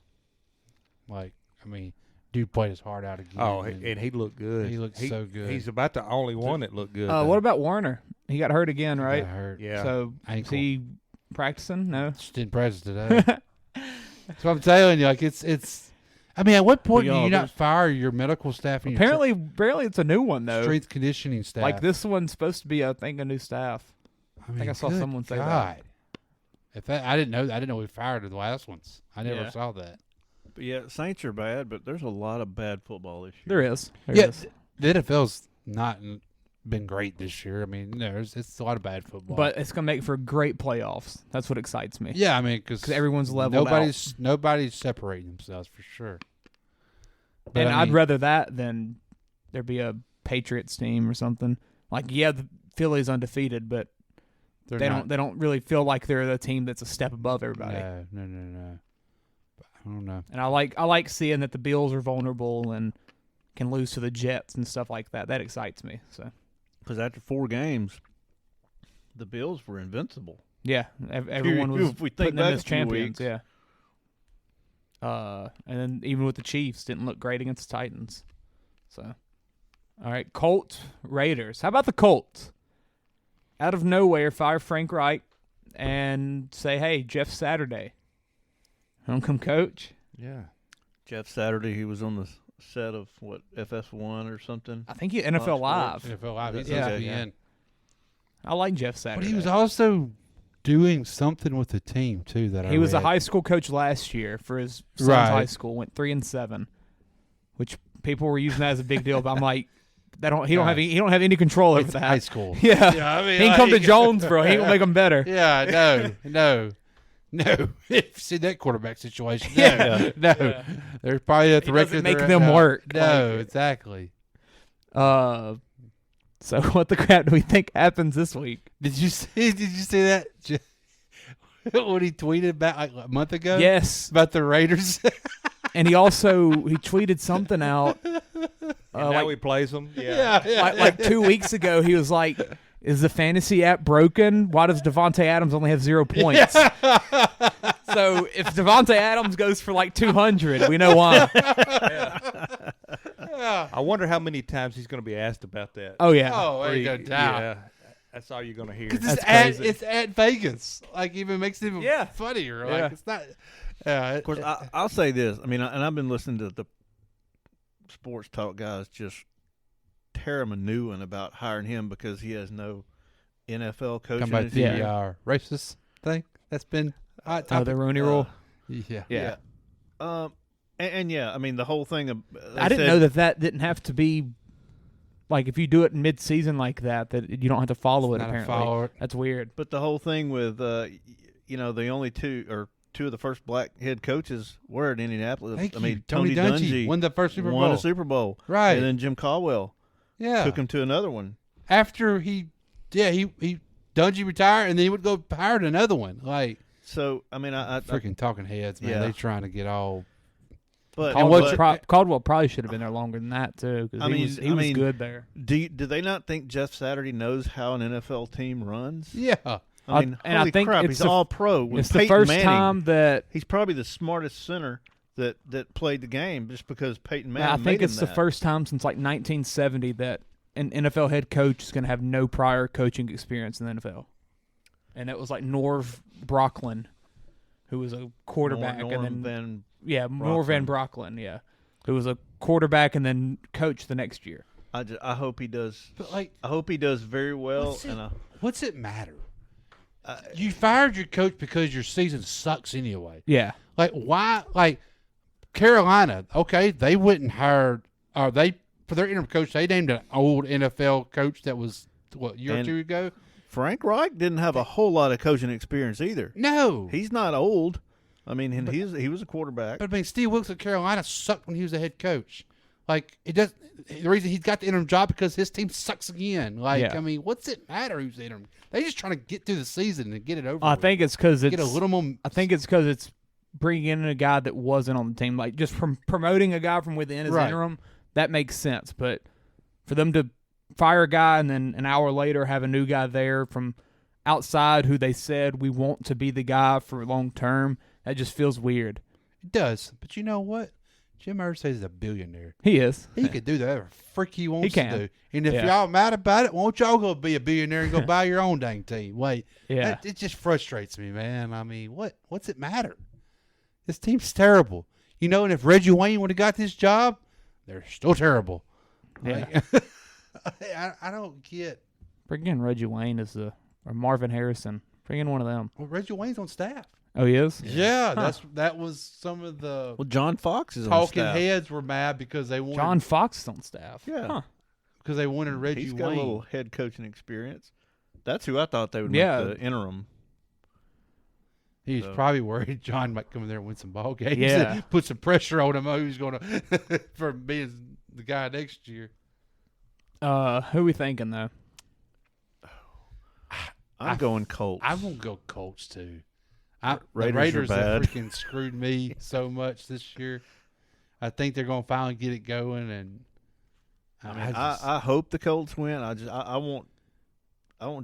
[SPEAKER 11] Like, I mean, dude played his heart out again.
[SPEAKER 4] Oh, and he looked good.
[SPEAKER 11] He looked so good.
[SPEAKER 4] He's about the only one that looked good.
[SPEAKER 9] What about Warner? He got hurt again, right?
[SPEAKER 11] Got hurt.
[SPEAKER 4] Yeah.
[SPEAKER 9] So
[SPEAKER 11] Ankle.
[SPEAKER 9] is he practicing? No.
[SPEAKER 11] Just didn't practice today. That's what I'm telling you. Like, it's. I mean, at what point do you not fire your medical staff? And
[SPEAKER 9] Apparently it's a new one though.
[SPEAKER 11] Strength conditioning staff.
[SPEAKER 9] Like this one's supposed to be, I think, a new staff.
[SPEAKER 11] I
[SPEAKER 9] think I saw
[SPEAKER 11] good
[SPEAKER 9] someone say
[SPEAKER 11] God.
[SPEAKER 9] that.
[SPEAKER 11] If that, I didn't know we fired the last ones. I never saw that.
[SPEAKER 10] But yeah, Saints are bad, but there's a lot of bad football this year.
[SPEAKER 9] There is. There is.
[SPEAKER 11] The NFL's not been great this year. I mean, it's a lot of bad football.
[SPEAKER 9] But it's going to make for great playoffs. That's what excites me.
[SPEAKER 11] Yeah, I mean, because
[SPEAKER 9] everyone's leveled
[SPEAKER 11] nobody's separating themselves for sure. But
[SPEAKER 9] and I'd rather that than there be a Patriots team or something. Like, yeah, the Philly's undefeated, but they don't really feel like they're the team that's a step above everybody.
[SPEAKER 11] No. I don't know.
[SPEAKER 9] And I like seeing that the Bills are vulnerable and can lose to the Jets and stuff like that. That excites me. So,
[SPEAKER 10] because after 4 games, the Bills were invincible.
[SPEAKER 9] Yeah, everyone was putting them as champions.
[SPEAKER 10] Weeks.
[SPEAKER 9] Yeah. And then even with the Chiefs, didn't look great against the Titans. So, all right, Colts, Raiders. How about the Colts? Out of nowhere, fire Frank Reich and say, hey, Jeff Saturday, homecoming coach.
[SPEAKER 4] Yeah.
[SPEAKER 10] Jeff Saturday, he was on the set of, FS1 or something?
[SPEAKER 9] I think NFL Live.
[SPEAKER 11] NFL Live. He's
[SPEAKER 9] yeah.
[SPEAKER 11] ESPN.
[SPEAKER 9] I like Jeff Saturday.
[SPEAKER 11] But he was also doing something with the team, too.
[SPEAKER 9] He was a high school coach last year for his son's high school, went 3-7, which people were using that as a big deal, but I'm like, he don't have any control over that.
[SPEAKER 11] High school.
[SPEAKER 9] Yeah.
[SPEAKER 11] I mean,
[SPEAKER 9] he can come to Jonesboro. He ain't gonna make them better.
[SPEAKER 11] Yeah, no. See that quarterback situation? No.
[SPEAKER 9] Yeah.
[SPEAKER 11] They're probably at the record.
[SPEAKER 9] Make them work.
[SPEAKER 11] No, exactly.
[SPEAKER 9] So what the crap do we think happens this week?
[SPEAKER 11] Did you see that? What he tweeted about like a month ago?
[SPEAKER 9] Yes,
[SPEAKER 11] about the Raiders.
[SPEAKER 9] And he tweeted something out.
[SPEAKER 4] Now he plays them.
[SPEAKER 9] Like 2 weeks ago, he was like, "Is the fantasy app broken? Why does Devontae Adams only have 0 points?" So So if Devontae Adams goes for like 200, we know why.
[SPEAKER 4] I wonder how many times he's going to be asked about that.
[SPEAKER 9] Oh yeah.
[SPEAKER 11] Oh, ain't no doubt.
[SPEAKER 4] Yeah, that's all you're going to hear.
[SPEAKER 11] Because
[SPEAKER 9] That's crazy.
[SPEAKER 11] it's at Vegas. Like, even makes it even funnier. Like,
[SPEAKER 9] Yeah.
[SPEAKER 11] it's not.
[SPEAKER 10] Of course, I'll say this. I mean, and I've been listening to the sports talk guys just tear him a new one about hiring him because he has no NFL coaching.
[SPEAKER 11] Come about the
[SPEAKER 10] experience.
[SPEAKER 11] racist thing that's been hot
[SPEAKER 9] Oh,
[SPEAKER 11] topic.
[SPEAKER 9] the Rooney Rule.
[SPEAKER 11] Yeah.
[SPEAKER 10] And yeah, I mean the whole thing.
[SPEAKER 9] I didn't know that didn't have to be like if you do it mid-season like that you don't have to follow it.
[SPEAKER 11] Not a
[SPEAKER 9] Apparently,
[SPEAKER 11] follower.
[SPEAKER 9] that's weird.
[SPEAKER 10] But the whole thing with the only two of the first black head coaches were at Indianapolis.
[SPEAKER 11] Thank
[SPEAKER 10] I mean
[SPEAKER 11] you. Tony Dungy won the first Super Bowl.
[SPEAKER 10] Won a Super Bowl.
[SPEAKER 11] Right.
[SPEAKER 10] And then Jim Caldwell took him to another one.
[SPEAKER 11] After he Dungy retired, and then he would go hired another one. Like,
[SPEAKER 10] so I mean, I
[SPEAKER 11] freaking talking heads, man.
[SPEAKER 10] Yeah.
[SPEAKER 11] They trying to get all.
[SPEAKER 10] But
[SPEAKER 9] Caldwell probably should have been there longer than that too. Because he was good there.
[SPEAKER 10] Do they not think Jeff Saturday knows how an NFL team runs?
[SPEAKER 11] Yeah.
[SPEAKER 10] I mean,
[SPEAKER 9] and
[SPEAKER 10] holy
[SPEAKER 9] I think
[SPEAKER 10] crap,
[SPEAKER 9] it's
[SPEAKER 10] he's all pro. With
[SPEAKER 9] It's the
[SPEAKER 10] Peyton
[SPEAKER 9] first
[SPEAKER 10] Manning,
[SPEAKER 9] time that
[SPEAKER 10] he's probably the smartest center that played the game just because Peyton Manning.
[SPEAKER 9] I
[SPEAKER 10] made
[SPEAKER 9] think
[SPEAKER 10] him
[SPEAKER 9] it's the
[SPEAKER 10] that.
[SPEAKER 9] first time since like 1970 that an NFL head coach is going to have no prior coaching experience in the NFL, and it was like Norv Brocklin, who was a quarterback, Norv Van Brocklin, who was a quarterback and then coach the next year.
[SPEAKER 10] I hope he does.
[SPEAKER 11] But like,
[SPEAKER 10] I hope he does very well.
[SPEAKER 11] What's it matter? You fired your coach because your season sucks anyway.
[SPEAKER 9] Yeah.
[SPEAKER 11] Like, why? Like, Carolina, okay, they wouldn't hire. For their interim coach, they named an old NFL coach that was a year or two ago.
[SPEAKER 10] Frank Reich didn't have a whole lot of coaching experience either.
[SPEAKER 11] No,
[SPEAKER 10] he's not old. I mean, he was a quarterback.
[SPEAKER 11] But I mean, Steve Wilkes at Carolina sucked when he was a head coach. Like, it does. The reason he's got the interim job because his team sucks again. Like, I mean, what's it matter who's the interim? They just trying to get through the season and get it over.
[SPEAKER 9] I think it's because it's
[SPEAKER 11] get a little more.
[SPEAKER 9] I think it's because it's bringing in a guy that wasn't on the team, like just from promoting a guy from within as interim. That makes sense, but for them to fire a guy and then an hour later have a new guy there from outside who they said we want to be the guy for long term, that just feels weird.
[SPEAKER 11] It does, but you know what? Jim Irsay is a billionaire.
[SPEAKER 9] He is.
[SPEAKER 11] He could do whatever freak he wants to do. And if
[SPEAKER 9] Yeah.
[SPEAKER 11] y'all mad about it, won't y'all go be a billionaire and go buy your own dang team? Wait,
[SPEAKER 9] Yeah.
[SPEAKER 11] it just frustrates me, man. I mean, what's it matter? This team's terrible. You know, and if Reggie Wayne would have got this job, they're still terrible.
[SPEAKER 9] Yeah.
[SPEAKER 11] Like, I don't get.
[SPEAKER 9] Bring in Reggie Wayne or Marvin Harrison. Bring in one of them.
[SPEAKER 11] Well, Reggie Wayne's on staff.
[SPEAKER 9] Oh, he is?
[SPEAKER 11] Yeah, that was some of the
[SPEAKER 10] John Fox is on
[SPEAKER 11] talking
[SPEAKER 10] staff.
[SPEAKER 11] heads were mad because they wanted
[SPEAKER 9] John Fox is on staff.
[SPEAKER 10] Yeah.
[SPEAKER 9] Huh.
[SPEAKER 11] because they wanted Reggie
[SPEAKER 10] He's got
[SPEAKER 11] Wayne.
[SPEAKER 10] a little head coaching experience. That's who I thought they would
[SPEAKER 9] Yeah.
[SPEAKER 10] make the interim.
[SPEAKER 11] He's probably worried John might come in there and win some ball games.
[SPEAKER 9] Yeah.
[SPEAKER 11] And put some pressure on him. Who's going to for being the guy next year?
[SPEAKER 9] Who we thinking though?
[SPEAKER 10] I'm going Colts.
[SPEAKER 11] I'm gonna go Colts too.
[SPEAKER 10] Raiders
[SPEAKER 11] the
[SPEAKER 10] are
[SPEAKER 11] Raiders have
[SPEAKER 10] bad.
[SPEAKER 11] freaking screwed me so much this year. I think they're gonna finally get it going, and
[SPEAKER 10] I hope the Colts win. I want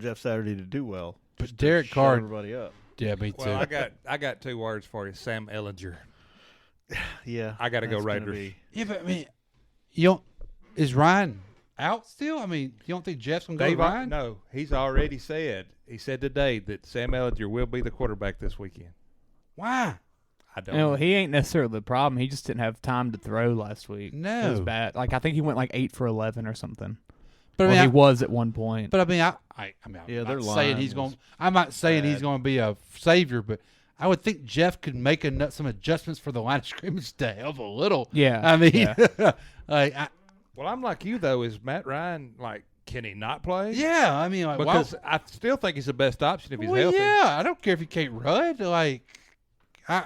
[SPEAKER 10] Jeff Saturday to do well.
[SPEAKER 11] But
[SPEAKER 10] just to
[SPEAKER 11] Derek
[SPEAKER 10] shut
[SPEAKER 11] Carr,
[SPEAKER 10] everybody up.
[SPEAKER 11] Yeah, me too.
[SPEAKER 4] Well, I got two words for you: Sam Ellinger.
[SPEAKER 10] Yeah,
[SPEAKER 4] I got to go
[SPEAKER 10] that's gonna
[SPEAKER 4] Raiders.
[SPEAKER 10] be-
[SPEAKER 11] Yeah, but I mean, you don't. Is Ryan out still? I mean, you don't think Jeff's gonna go to Ryan?
[SPEAKER 4] No, he's already said. He said today that Sam Ellinger will be the quarterback this weekend.
[SPEAKER 11] Why?
[SPEAKER 4] I don't.
[SPEAKER 9] You know, he ain't necessarily the problem. He just didn't have time to throw last week.
[SPEAKER 11] No.
[SPEAKER 9] It was bad. Like I think he went like 8 for 11 or something.
[SPEAKER 11] But I
[SPEAKER 9] Or
[SPEAKER 11] mean,
[SPEAKER 9] he was at one point.
[SPEAKER 11] But I mean,
[SPEAKER 10] Yeah,
[SPEAKER 11] I'm
[SPEAKER 10] their
[SPEAKER 11] not saying
[SPEAKER 10] line
[SPEAKER 11] he's going.
[SPEAKER 10] was
[SPEAKER 11] I'm not saying he's
[SPEAKER 10] bad.
[SPEAKER 11] going to be a savior, but I would think Jeff could make some adjustments for the line of scrimmage to help a little.
[SPEAKER 9] Yeah,
[SPEAKER 11] I mean,
[SPEAKER 9] yeah.
[SPEAKER 11] like,
[SPEAKER 4] Well, I'm like you though. Is Matt Ryan like? Can he not play?
[SPEAKER 11] yeah, I mean, like,
[SPEAKER 4] Because I still think he's the best option if he's
[SPEAKER 11] well,
[SPEAKER 4] healthy.
[SPEAKER 11] yeah, I don't care if he can't run. Like, I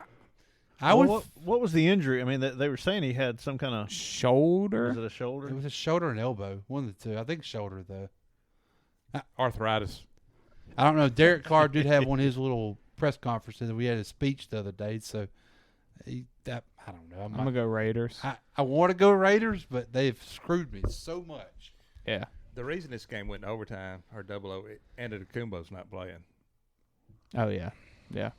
[SPEAKER 10] Well,
[SPEAKER 11] would.
[SPEAKER 10] what was the injury? I mean, they were saying he had some kind of
[SPEAKER 9] Shoulder.
[SPEAKER 10] Was it a shoulder?
[SPEAKER 11] It was a shoulder and elbow, one of the two. I think shoulder though.
[SPEAKER 4] Arthritis.
[SPEAKER 11] I don't know. Derek Carr did have one of his little press conferences. We had a speech the other day, so I don't know.
[SPEAKER 9] I'm gonna go Raiders.
[SPEAKER 11] I want to go Raiders, but they've screwed me so much.
[SPEAKER 9] Yeah.
[SPEAKER 4] The reason this game went in overtime or double and Kumbo's not playing.
[SPEAKER 9] Oh yeah. Yeah.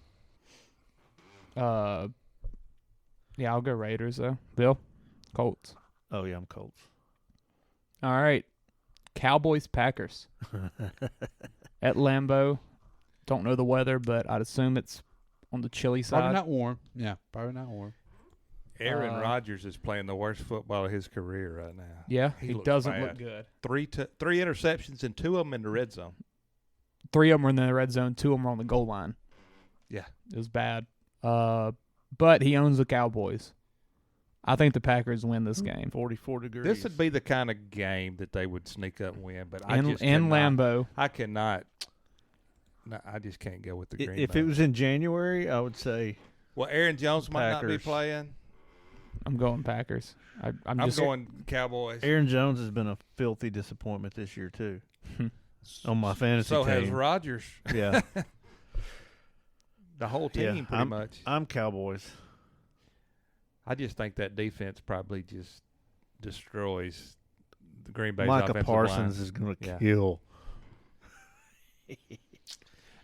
[SPEAKER 9] Yeah, I'll go Raiders though. Bill, Colts.
[SPEAKER 10] Oh yeah, I'm Colts.
[SPEAKER 9] All right, Cowboys Packers at Lambeau. Don't know the weather, but I'd assume it's on the chilly side.
[SPEAKER 11] Probably not warm. Yeah, probably not warm.
[SPEAKER 4] Aaron Rodgers is playing the worst football of his career right now.
[SPEAKER 9] Yeah, he
[SPEAKER 4] looks
[SPEAKER 9] doesn't
[SPEAKER 4] bad.
[SPEAKER 9] look good.
[SPEAKER 4] Three interceptions and 2 of them in the red zone.
[SPEAKER 9] 3 of them were in the red zone. 2 of them were on the goal line.
[SPEAKER 4] Yeah,
[SPEAKER 9] it was bad. But he owns the Cowboys. I think the Packers win this game.
[SPEAKER 10] 44 degrees.
[SPEAKER 4] this would be the kind of game that they would sneak up and win. But I just
[SPEAKER 9] in
[SPEAKER 4] cannot-
[SPEAKER 9] Lambeau.
[SPEAKER 4] I cannot. No, I just can't go with the Green
[SPEAKER 10] If
[SPEAKER 4] Bay.
[SPEAKER 10] it was in January, I would say.
[SPEAKER 4] Well, Aaron Jones might not be
[SPEAKER 10] Packers.
[SPEAKER 4] playing.
[SPEAKER 9] I'm going Packers. I'm just
[SPEAKER 4] going Cowboys.
[SPEAKER 10] Aaron Jones has been a filthy disappointment this year too. On my fantasy
[SPEAKER 4] So
[SPEAKER 10] team.
[SPEAKER 4] has Rodgers.
[SPEAKER 10] Yeah.
[SPEAKER 4] The whole team, pretty much.
[SPEAKER 10] I'm Cowboys.
[SPEAKER 4] I just think that defense probably just destroys the Green Bay's
[SPEAKER 10] Micah
[SPEAKER 4] offensive
[SPEAKER 10] Parsons
[SPEAKER 4] line.
[SPEAKER 10] is going to
[SPEAKER 4] Yeah.
[SPEAKER 10] kill.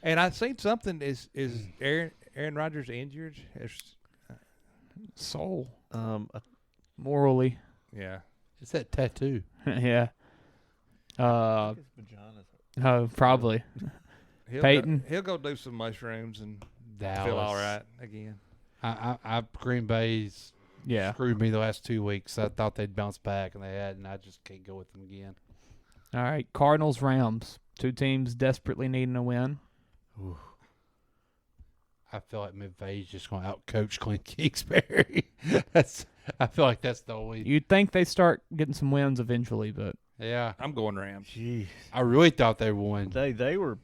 [SPEAKER 4] And I've seen something. Is Aaron Rodgers injured?
[SPEAKER 9] soul.
[SPEAKER 10] I
[SPEAKER 9] Morally.
[SPEAKER 4] Yeah.
[SPEAKER 11] It's that tattoo.
[SPEAKER 9] Yeah.
[SPEAKER 10] think his vagina's
[SPEAKER 9] Oh, probably. Peyton?
[SPEAKER 4] He'll go do some mushrooms and
[SPEAKER 11] Dallas.
[SPEAKER 4] feel all right again.
[SPEAKER 11] I Green Bay's
[SPEAKER 9] Yeah.
[SPEAKER 11] screwed me the last 2 weeks. I thought they'd bounce back, and they hadn't. I just can't go with them again.
[SPEAKER 9] All right. Cardinals, Rams. 2 teams desperately needing a win.
[SPEAKER 11] Ooh. I feel like McVay's just going to outcoach Clint Kingsbury. I feel like that's the only.
[SPEAKER 9] You'd think they start getting some wins eventually, but
[SPEAKER 11] Yeah.
[SPEAKER 4] I'm going Rams.
[SPEAKER 10] Jeez.
[SPEAKER 11] I really thought they won
[SPEAKER 10] They were.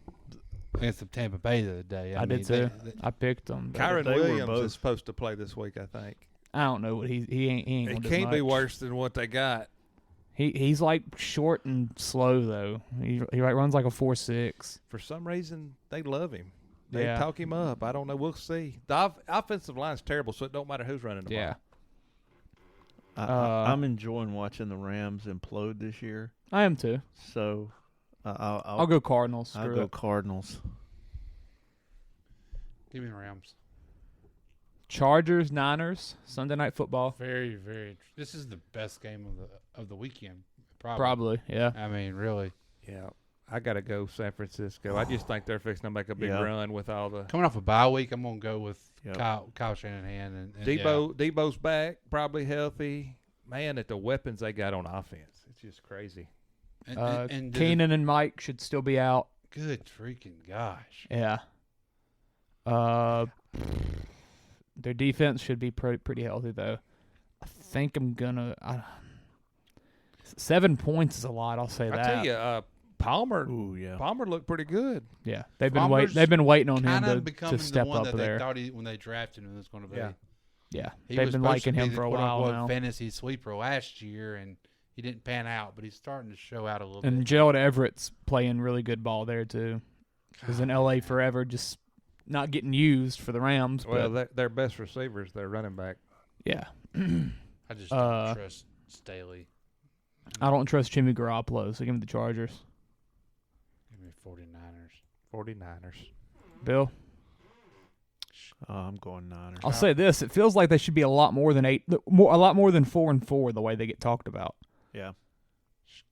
[SPEAKER 11] against the Tampa Bay the other day.
[SPEAKER 9] I did too. I picked them. but
[SPEAKER 4] Kyron
[SPEAKER 10] they were
[SPEAKER 4] Williams
[SPEAKER 10] both-
[SPEAKER 4] is supposed to play this week, I think.
[SPEAKER 9] I don't know what he ain't. He ain't
[SPEAKER 4] It
[SPEAKER 9] gonna do
[SPEAKER 4] can't be
[SPEAKER 9] much.
[SPEAKER 4] worse than what they got.
[SPEAKER 9] He's like short and slow though. He like runs like a 4.6.
[SPEAKER 4] For some reason, they love him. They
[SPEAKER 9] Yeah.
[SPEAKER 4] talk him up. I don't know. We'll see. The offensive line's terrible, so it don't matter who's running the
[SPEAKER 9] Yeah.
[SPEAKER 4] ball.
[SPEAKER 10] I'm enjoying watching the Rams implode this year.
[SPEAKER 9] I am too.
[SPEAKER 10] So
[SPEAKER 9] I'll go Cardinals.
[SPEAKER 10] I'll
[SPEAKER 9] Screw
[SPEAKER 10] go
[SPEAKER 9] it.
[SPEAKER 10] Cardinals.
[SPEAKER 11] Give me the Rams.
[SPEAKER 9] Chargers, Niners, Sunday Night Football.
[SPEAKER 11] Very, very. This is the best game of the weekend.
[SPEAKER 9] Probably, yeah.
[SPEAKER 11] I mean, really.
[SPEAKER 4] Yeah. I got to go San Francisco. I just think they're fixing to make a big run with all the
[SPEAKER 11] Coming off a bye week, I'm going to go with
[SPEAKER 10] Yep.
[SPEAKER 11] Kyle Shanahan. And
[SPEAKER 4] Debo. Debo's back, probably healthy. Man, at the weapons they got on offense, it's just crazy.
[SPEAKER 11] And
[SPEAKER 9] Keenan and Mike should still be out.
[SPEAKER 11] good freaking gosh.
[SPEAKER 9] Yeah. Their defense should be pretty healthy though. I think I'm gonna. 7 points is a lot. I'll say that.
[SPEAKER 4] I tell you, Palmer.
[SPEAKER 10] Ooh, yeah.
[SPEAKER 4] Palmer looked pretty good.
[SPEAKER 9] Yeah, they've been
[SPEAKER 11] Palmer's
[SPEAKER 9] They've been waiting on him
[SPEAKER 11] Kind of
[SPEAKER 9] to
[SPEAKER 11] becoming
[SPEAKER 9] step
[SPEAKER 11] the one
[SPEAKER 9] up
[SPEAKER 11] that
[SPEAKER 9] there.
[SPEAKER 11] they thought when they drafted him was going to be.
[SPEAKER 4] Yeah.
[SPEAKER 9] Yeah,
[SPEAKER 11] He
[SPEAKER 9] they've
[SPEAKER 11] was
[SPEAKER 9] been
[SPEAKER 11] supposed to
[SPEAKER 9] liking
[SPEAKER 11] be
[SPEAKER 9] him
[SPEAKER 11] the
[SPEAKER 9] for a while
[SPEAKER 11] quote-unquote
[SPEAKER 9] now.
[SPEAKER 11] fantasy sleeper last year, and he didn't pan out, but he's starting to show out a little
[SPEAKER 9] And
[SPEAKER 11] bit.
[SPEAKER 9] Gerald Everett's playing really good ball there too. Was in LA forever, just not getting used for the Rams.
[SPEAKER 4] Well,
[SPEAKER 9] but
[SPEAKER 4] their best receivers, their running back.
[SPEAKER 9] yeah,
[SPEAKER 11] I just don't trust Staley.
[SPEAKER 9] I don't trust Jimmy Garoppolo, so give me the Chargers.
[SPEAKER 11] Give me 49ers.
[SPEAKER 4] 49ers.
[SPEAKER 9] Bill,
[SPEAKER 10] I'm going Niners.
[SPEAKER 9] I'll say this: it feels like they should be a lot more than 8, a lot more than 4-4 the way they get talked about.
[SPEAKER 10] Yeah.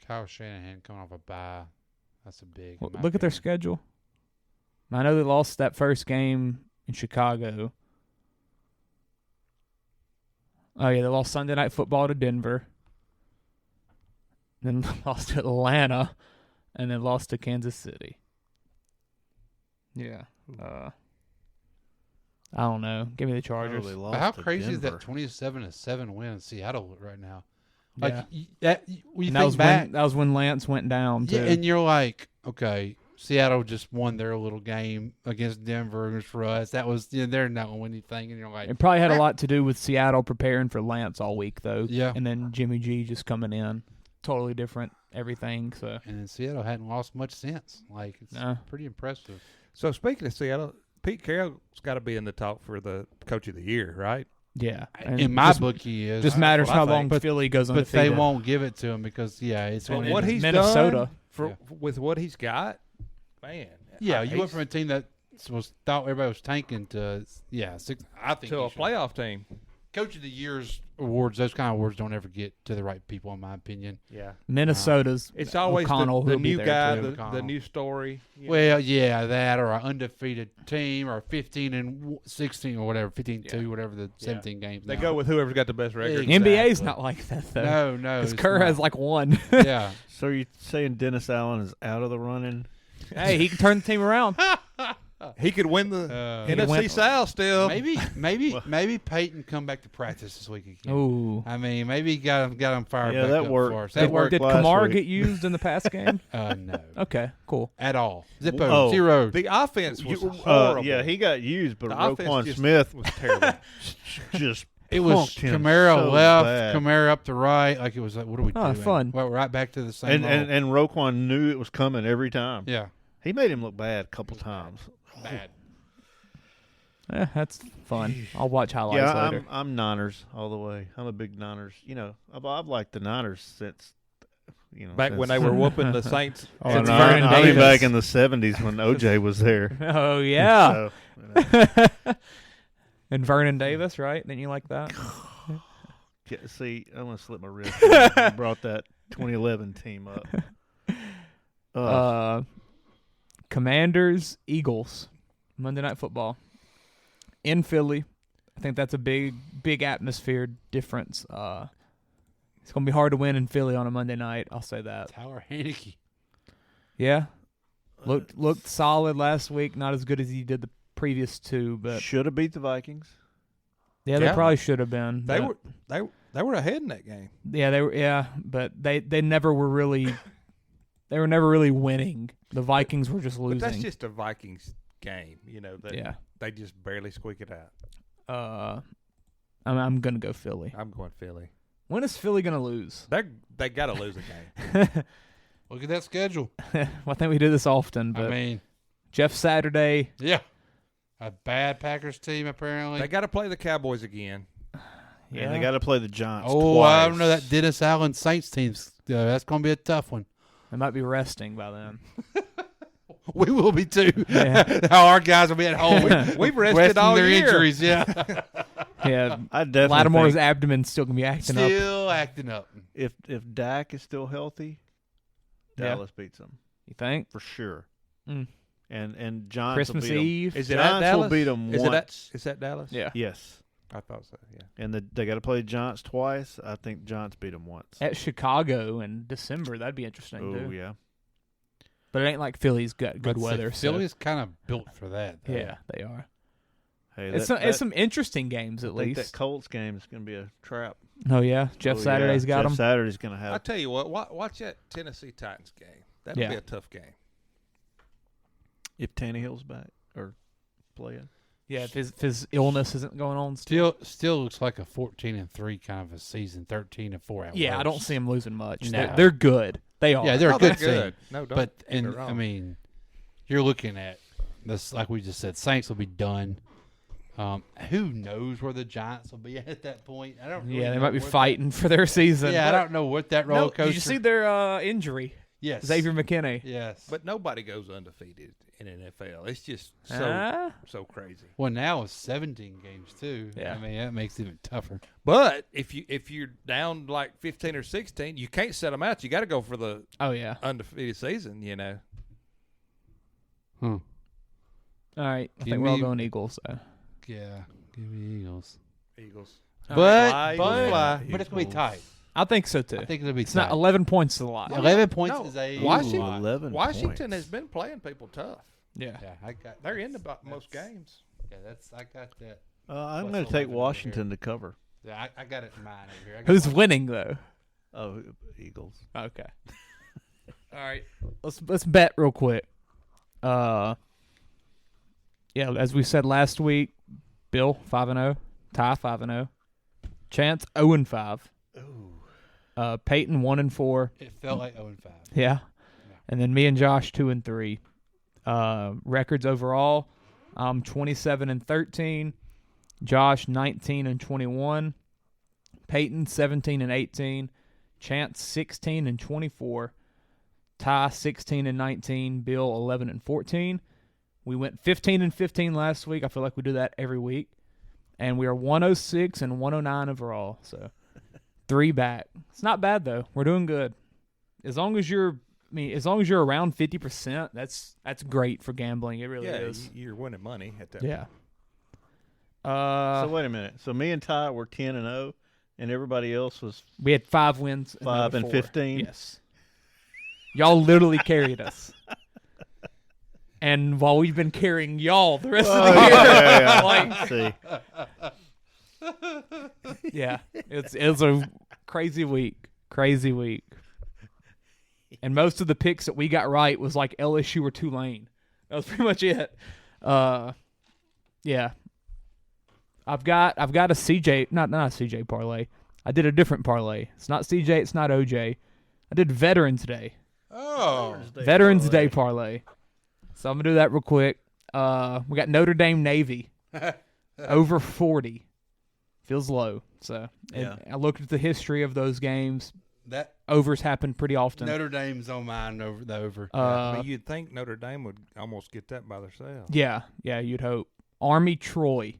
[SPEAKER 11] Kyle Shanahan coming off a bye. That's a big.
[SPEAKER 9] Well,
[SPEAKER 11] in my
[SPEAKER 9] look at their
[SPEAKER 11] opinion.
[SPEAKER 9] schedule. I know they lost that first game in Chicago. Oh yeah, they lost Sunday Night Football to Denver. Then lost to Atlanta, and then lost to Kansas City. Yeah. I don't know. Give me the Chargers.
[SPEAKER 10] they
[SPEAKER 11] But
[SPEAKER 10] lost
[SPEAKER 11] how
[SPEAKER 10] to
[SPEAKER 11] crazy is
[SPEAKER 10] Denver.
[SPEAKER 11] that 27-7 win in Seattle right now?
[SPEAKER 9] Yeah.
[SPEAKER 11] Like when you
[SPEAKER 9] And
[SPEAKER 11] think back,
[SPEAKER 9] that was when Lance went down too.
[SPEAKER 11] yeah, and you're like, okay, Seattle just won their little game against Denver against for us. That was they're not gonna win anything, and you're like,
[SPEAKER 9] It probably had a lot to do with Seattle preparing for Lance all week though.
[SPEAKER 11] Yeah.
[SPEAKER 9] And then Jimmy G just coming in. Totally different everything. So
[SPEAKER 11] and then Seattle hadn't lost much since. Like it's
[SPEAKER 9] No.
[SPEAKER 11] pretty impressive.
[SPEAKER 4] So speaking of Seattle, Pete Carroll's got to be in the talk for the Coach of the Year, right?
[SPEAKER 9] yeah. And
[SPEAKER 11] In my
[SPEAKER 9] just,
[SPEAKER 11] book, he is.
[SPEAKER 9] just matters
[SPEAKER 4] what I
[SPEAKER 9] how
[SPEAKER 4] think.
[SPEAKER 9] long
[SPEAKER 11] But-
[SPEAKER 9] Philly goes
[SPEAKER 11] but
[SPEAKER 9] undefeated.
[SPEAKER 11] they won't give it to him because it's
[SPEAKER 4] And
[SPEAKER 11] going
[SPEAKER 4] what
[SPEAKER 11] to
[SPEAKER 4] he's
[SPEAKER 9] Minnesota.
[SPEAKER 4] done with what he's got, man.
[SPEAKER 11] Yeah, you went
[SPEAKER 4] he's-
[SPEAKER 11] from a team that thought everybody was tanking to six. I think
[SPEAKER 4] To a playoff team.
[SPEAKER 11] Coach of the Year's awards, those kind of awards don't ever get to the right people, in my opinion.
[SPEAKER 4] Yeah.
[SPEAKER 9] Minnesota's
[SPEAKER 4] It's always
[SPEAKER 9] O'Connell,
[SPEAKER 4] the
[SPEAKER 9] who'll be
[SPEAKER 4] new
[SPEAKER 9] there,
[SPEAKER 4] guy,
[SPEAKER 9] too.
[SPEAKER 4] the new story.
[SPEAKER 11] Well, yeah, that or an undefeated team or 15-16 or whatever, 15-2, whatever the 17 games.
[SPEAKER 4] They
[SPEAKER 11] now.
[SPEAKER 4] go with whoever's got the best record.
[SPEAKER 11] Exactly.
[SPEAKER 9] NBA's not like that, though.
[SPEAKER 11] No.
[SPEAKER 9] Because
[SPEAKER 11] it's
[SPEAKER 9] Kerr
[SPEAKER 11] not.
[SPEAKER 9] has like one.
[SPEAKER 11] Yeah.
[SPEAKER 10] So are you saying Dennis Allen is out of the running?
[SPEAKER 9] Hey, he can turn the team around.
[SPEAKER 4] He could win the NFC
[SPEAKER 9] win-
[SPEAKER 4] South still.
[SPEAKER 11] Maybe Peyton come back to practice this week again.
[SPEAKER 9] Ooh.
[SPEAKER 11] I mean, maybe he got him fired
[SPEAKER 10] Yeah,
[SPEAKER 11] back
[SPEAKER 10] that
[SPEAKER 11] up
[SPEAKER 10] worked.
[SPEAKER 11] for us.
[SPEAKER 10] That worked
[SPEAKER 9] Did
[SPEAKER 10] last
[SPEAKER 9] Kamara
[SPEAKER 10] week.
[SPEAKER 9] get used in the past game?
[SPEAKER 11] No.
[SPEAKER 9] Okay, cool.
[SPEAKER 11] At all. Zippo.
[SPEAKER 10] Oh.
[SPEAKER 11] 0.
[SPEAKER 4] The offense was horrible.
[SPEAKER 10] Yeah, he got used, but
[SPEAKER 4] The offense
[SPEAKER 10] Roquan
[SPEAKER 4] just
[SPEAKER 10] Smith
[SPEAKER 4] was terrible.
[SPEAKER 10] just
[SPEAKER 11] It was
[SPEAKER 10] punked him
[SPEAKER 11] Kamara
[SPEAKER 10] so
[SPEAKER 11] left,
[SPEAKER 10] bad.
[SPEAKER 11] Kamara up the right. Like it was like, what are we
[SPEAKER 9] Oh,
[SPEAKER 11] doing?
[SPEAKER 9] fun.
[SPEAKER 11] Well, we're right back to the same.
[SPEAKER 10] And Roquan knew it was coming every time.
[SPEAKER 11] yeah,
[SPEAKER 10] He made him look bad a couple times.
[SPEAKER 11] bad.
[SPEAKER 9] That's fun. I'll watch highlights
[SPEAKER 10] Yeah,
[SPEAKER 9] later.
[SPEAKER 10] I'm Niners all the way. I'm a big Niners. You know, I've liked the Niners since
[SPEAKER 4] Back when they were whooping the Saints.
[SPEAKER 10] Oh,
[SPEAKER 9] Since
[SPEAKER 10] no,
[SPEAKER 9] Vernon
[SPEAKER 10] I mean
[SPEAKER 9] Davis.
[SPEAKER 10] back in the '70s when OJ was there.
[SPEAKER 9] Oh, yeah.
[SPEAKER 10] So, you know.
[SPEAKER 9] And Vernon Davis, right? Didn't you like that?
[SPEAKER 10] See, I'm gonna slip my wrist. You brought that 2011 team up.
[SPEAKER 9] Commanders, Eagles, Monday Night Football in Philly. I think that's a big atmosphere difference. It's gonna be hard to win in Philly on a Monday night. I'll say that.
[SPEAKER 11] Tyler Haneke.
[SPEAKER 9] Yeah, looked solid last week. Not as good as he did the previous two, but
[SPEAKER 10] Should have beat the Vikings.
[SPEAKER 9] yeah, they probably should have been.
[SPEAKER 4] They
[SPEAKER 9] but-
[SPEAKER 4] were they were ahead in that game.
[SPEAKER 9] Yeah, they were. Yeah, but they never were really. They were never really winning. The Vikings were just losing.
[SPEAKER 4] But that's just a Vikings game, you know.
[SPEAKER 9] Yeah.
[SPEAKER 4] They just barely squeak it out.
[SPEAKER 9] I'm gonna go Philly.
[SPEAKER 4] I'm going Philly.
[SPEAKER 9] When is Philly gonna lose?
[SPEAKER 4] They got to lose a game.
[SPEAKER 11] Look at that schedule.
[SPEAKER 9] Well, I think we do this often, but
[SPEAKER 11] I mean,
[SPEAKER 9] Jeff Saturday.
[SPEAKER 11] yeah, a bad Packers team apparently.
[SPEAKER 4] They got to play the Cowboys again.
[SPEAKER 10] Yeah, and they got to play the Giants.
[SPEAKER 11] Oh,
[SPEAKER 10] twice.
[SPEAKER 11] I don't know that Dennis Allen Saints team's. That's going to be a tough one.
[SPEAKER 9] They might be resting by then.
[SPEAKER 11] We will be too.
[SPEAKER 9] Yeah.
[SPEAKER 11] How our guys will be at home.
[SPEAKER 4] We've rested
[SPEAKER 11] resting
[SPEAKER 4] all
[SPEAKER 11] their
[SPEAKER 4] year.
[SPEAKER 11] injuries. Yeah,
[SPEAKER 9] Yeah,
[SPEAKER 10] I definitely
[SPEAKER 9] Lattimore's
[SPEAKER 10] think
[SPEAKER 9] abdomen's still gonna be acting up.
[SPEAKER 11] still acting up.
[SPEAKER 10] if Dak is still healthy,
[SPEAKER 9] Yeah.
[SPEAKER 10] Dallas beats them
[SPEAKER 9] You think?
[SPEAKER 10] for sure.
[SPEAKER 9] Mm.
[SPEAKER 10] And Giants
[SPEAKER 9] Christmas
[SPEAKER 10] will beat 'em.
[SPEAKER 9] Eve.
[SPEAKER 4] Is it
[SPEAKER 10] Giants
[SPEAKER 4] at Dallas?
[SPEAKER 10] will beat them
[SPEAKER 4] Is
[SPEAKER 10] once.
[SPEAKER 4] Is that Dallas?
[SPEAKER 9] Yeah.
[SPEAKER 10] Yes,
[SPEAKER 4] I thought so. Yeah.
[SPEAKER 10] and they got to play the Giants twice. I think Giants beat them once.
[SPEAKER 9] At Chicago in December, that'd be interesting
[SPEAKER 10] Oh
[SPEAKER 9] too.
[SPEAKER 10] yeah.
[SPEAKER 9] But it ain't like Philly's got good
[SPEAKER 11] But
[SPEAKER 9] weather. So.
[SPEAKER 11] Philly's kind of built for that. Though.
[SPEAKER 9] Yeah, they are.
[SPEAKER 10] Hey,
[SPEAKER 9] It's some interesting games at
[SPEAKER 10] I think
[SPEAKER 9] least.
[SPEAKER 10] that Colts game is going to be a trap.
[SPEAKER 9] Oh yeah, Jeff
[SPEAKER 10] Oh,
[SPEAKER 9] Saturday's
[SPEAKER 10] yeah.
[SPEAKER 9] got
[SPEAKER 10] Jeff
[SPEAKER 9] him.
[SPEAKER 10] Saturday's going to have.
[SPEAKER 4] I tell you what, watch that Tennessee Titans game. That'll
[SPEAKER 9] Yeah.
[SPEAKER 4] be a tough game.
[SPEAKER 10] if Tannehill's back or playing.
[SPEAKER 9] Yeah, if his illness isn't going on still.
[SPEAKER 11] Still looks like a 14-3 kind of a season, 13-4 at
[SPEAKER 9] Yeah, I don't
[SPEAKER 11] worst.
[SPEAKER 9] see him losing much.
[SPEAKER 11] No.
[SPEAKER 9] They're good. They are.
[SPEAKER 11] Yeah, they're a
[SPEAKER 4] Oh,
[SPEAKER 11] good
[SPEAKER 4] they're
[SPEAKER 11] team.
[SPEAKER 4] No, don't
[SPEAKER 11] But
[SPEAKER 4] get me
[SPEAKER 11] and
[SPEAKER 4] wrong.
[SPEAKER 11] I mean, you're looking at this like we just said. Saints will be done. Who knows where the Giants will be at that point? I don't. Really
[SPEAKER 9] Yeah, they
[SPEAKER 11] know
[SPEAKER 9] might be
[SPEAKER 11] what
[SPEAKER 9] fighting for their season.
[SPEAKER 11] Yeah, I don't know what that roller
[SPEAKER 9] No,
[SPEAKER 11] coaster.
[SPEAKER 9] did you see their injury?
[SPEAKER 11] Yes,
[SPEAKER 9] Xavier McKinney.
[SPEAKER 11] Yes,
[SPEAKER 4] But nobody goes undefeated in NFL. It's just so crazy.
[SPEAKER 11] well, now it's 17 games too.
[SPEAKER 9] Yeah.
[SPEAKER 11] I mean that makes it even tougher.
[SPEAKER 4] But if you're down like 15 or 16, you can't set them out. You got to go for the
[SPEAKER 9] Oh yeah.
[SPEAKER 4] undefeated season. You know.
[SPEAKER 9] All right. I
[SPEAKER 11] Give
[SPEAKER 9] think we're all
[SPEAKER 11] me-
[SPEAKER 9] going Eagles. So.
[SPEAKER 11] Yeah, give me Eagles.
[SPEAKER 4] Eagles.
[SPEAKER 11] But
[SPEAKER 4] Fly,
[SPEAKER 11] but,
[SPEAKER 4] fly.
[SPEAKER 11] but it's gonna be tight.
[SPEAKER 9] I think so too.
[SPEAKER 11] I think it'll be
[SPEAKER 9] it's
[SPEAKER 11] tight.
[SPEAKER 9] not 11 points is a lot.
[SPEAKER 11] 11 points
[SPEAKER 4] No,
[SPEAKER 11] is a
[SPEAKER 4] Washington-
[SPEAKER 11] lot.
[SPEAKER 10] 11
[SPEAKER 4] Washington
[SPEAKER 10] points.
[SPEAKER 4] has been playing people tough.
[SPEAKER 9] Yeah.
[SPEAKER 11] Yeah, I got.
[SPEAKER 4] They're in about most games.
[SPEAKER 11] Yeah, I got that.
[SPEAKER 10] I'm
[SPEAKER 11] Plus
[SPEAKER 10] going to
[SPEAKER 11] 11
[SPEAKER 10] take
[SPEAKER 11] over
[SPEAKER 10] Washington to cover.
[SPEAKER 11] Yeah, I got it in mind over here. I got
[SPEAKER 9] Who's
[SPEAKER 11] Washington.
[SPEAKER 9] winning though?
[SPEAKER 10] Oh, Eagles.
[SPEAKER 9] Okay. All right. Let's bet real quick. Yeah, as we said last week, Bill 5-0, Ty 5-0, Chance 0-5. Ooh. Peyton 1-4.
[SPEAKER 11] It felt like 0-5.
[SPEAKER 9] Yeah. And then me and Josh 2-3. Records overall, I'm 27-13. Josh 19-21. Peyton 17-18. Chance 16-24. Ty 16-19. Bill 11-14. We went 15-15 last week. I feel like we do that every week. And we are 106 and 109 overall. So 3 back. It's not bad though. We're doing good. As long as you're around 50%, that's great for gambling. It really is.
[SPEAKER 4] You're winning money at that.
[SPEAKER 9] Yeah.
[SPEAKER 10] So wait a minute. So me and Ty were 10-0, and everybody else was.
[SPEAKER 9] We had 5 wins.
[SPEAKER 10] 5 and
[SPEAKER 9] 4.
[SPEAKER 10] 15.
[SPEAKER 9] Yes. Y'all literally carried us. And while we've been carrying y'all the rest of the year, it's a crazy week. Crazy week. And most of the picks that we got right was like LSU or Tulane. That was pretty much it. Yeah. I've got a CJ, not a CJ parlay. I did a different parlay. It's not CJ, it's not OJ. I did Veterans Day.
[SPEAKER 11] Oh.
[SPEAKER 9] Veterans Day parlay. So I'm going to do that real quick. We got Notre Dame Navy. Over 40. Feels low. So I looked at the history of those games.
[SPEAKER 11] That
[SPEAKER 9] overs happen pretty often.
[SPEAKER 11] Notre Dame's on mine over the over.
[SPEAKER 4] I mean, you'd think Notre Dame would almost get that by themselves.
[SPEAKER 9] Yeah, you'd hope. Army Troy.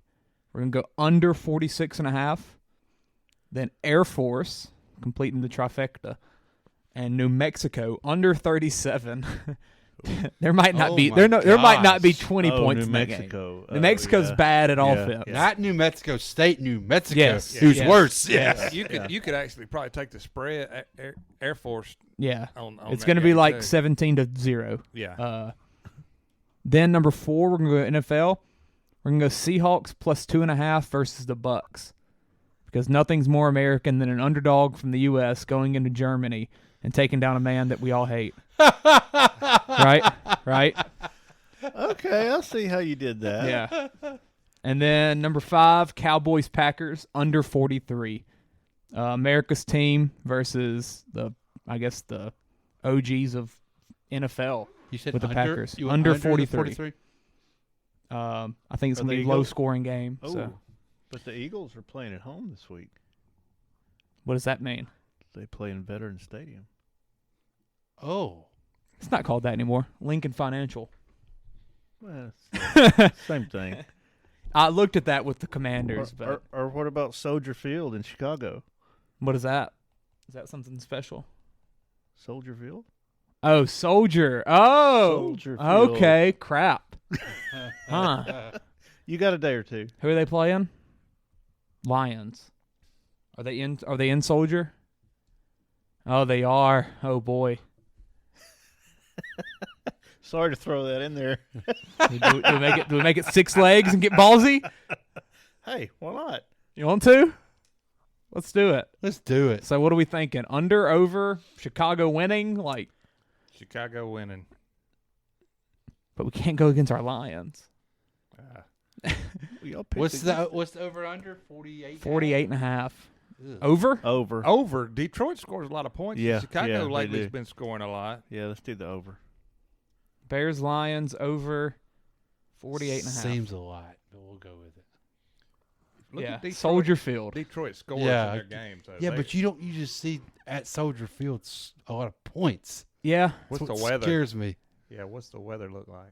[SPEAKER 9] We're going to go under 46.5. Then Air Force, completing the trifecta. And New Mexico, under 37. There might not be there might not be 20 points in that game. New Mexico's bad at offense.
[SPEAKER 11] Not New Mexico State, New Mexico.
[SPEAKER 9] Yes.
[SPEAKER 11] Who's worse?
[SPEAKER 4] Yes. You could actually probably take the spread Air Force.
[SPEAKER 9] Yeah.
[SPEAKER 4] On
[SPEAKER 9] it's going to be like 17-0.
[SPEAKER 4] Yeah.
[SPEAKER 9] Then number 4, we're going to go NFL. We're going to go Seahawks plus 2.5 versus the Bucks. Because nothing's more American than an underdog from the U.S. going into Germany and taking down a man that we all hate. Right.
[SPEAKER 10] Okay, I'll see how you did that.
[SPEAKER 9] Yeah. And then number 5, Cowboys Packers under 43. America's team versus the OGs of NFL.
[SPEAKER 11] You said
[SPEAKER 9] with the Packers
[SPEAKER 11] under
[SPEAKER 9] 43. I think it's gonna be a low scoring game.
[SPEAKER 10] Oh,
[SPEAKER 9] so.
[SPEAKER 10] But the Eagles are playing at home this week.
[SPEAKER 9] What does that mean?
[SPEAKER 10] They play in Veterans Stadium.
[SPEAKER 11] Oh.
[SPEAKER 9] It's not called that anymore. Lincoln Financial.
[SPEAKER 10] Well, same thing.
[SPEAKER 9] I looked at that with the Commanders.
[SPEAKER 10] Or what about Soldier Field in Chicago?
[SPEAKER 9] What is that? Is that something special?
[SPEAKER 10] Soldier Field?
[SPEAKER 9] Oh, Soldier. Oh.
[SPEAKER 10] Soldier Field.
[SPEAKER 9] Okay, crap. Huh.
[SPEAKER 10] You got a day or two.
[SPEAKER 9] Who are they playing? Lions. Are they in Soldier? Oh, they are. Oh boy.
[SPEAKER 10] Sorry to throw that in there.
[SPEAKER 9] Do we make it 6 legs and get ballsy?
[SPEAKER 10] Hey, why not?
[SPEAKER 9] You want to? Let's do it.
[SPEAKER 11] Let's do it.
[SPEAKER 9] So what are we thinking? Under, over, Chicago winning? Like
[SPEAKER 4] Chicago winning.
[SPEAKER 9] But we can't go against our Lions.
[SPEAKER 11] What's the over under? 48?
[SPEAKER 9] 48.5.
[SPEAKER 11] Ugh.
[SPEAKER 9] Over?
[SPEAKER 4] Detroit scores a lot of points.
[SPEAKER 10] Yeah,
[SPEAKER 4] Chicago
[SPEAKER 10] yeah,
[SPEAKER 4] lately has been scoring a lot.
[SPEAKER 10] Yeah, let's do the over.
[SPEAKER 9] Bears, Lions, over 48.5.
[SPEAKER 11] Seems a lot, but we'll go with it.
[SPEAKER 4] Look at Detroit.
[SPEAKER 9] Soldier Field.
[SPEAKER 4] Detroit scores in their games.
[SPEAKER 11] But you don't usually see at Soldier Field a lot of points.
[SPEAKER 9] Yeah.
[SPEAKER 4] What's
[SPEAKER 11] That's
[SPEAKER 4] the
[SPEAKER 11] what
[SPEAKER 4] weather?
[SPEAKER 11] Scares me.
[SPEAKER 4] Yeah, what's the weather look like?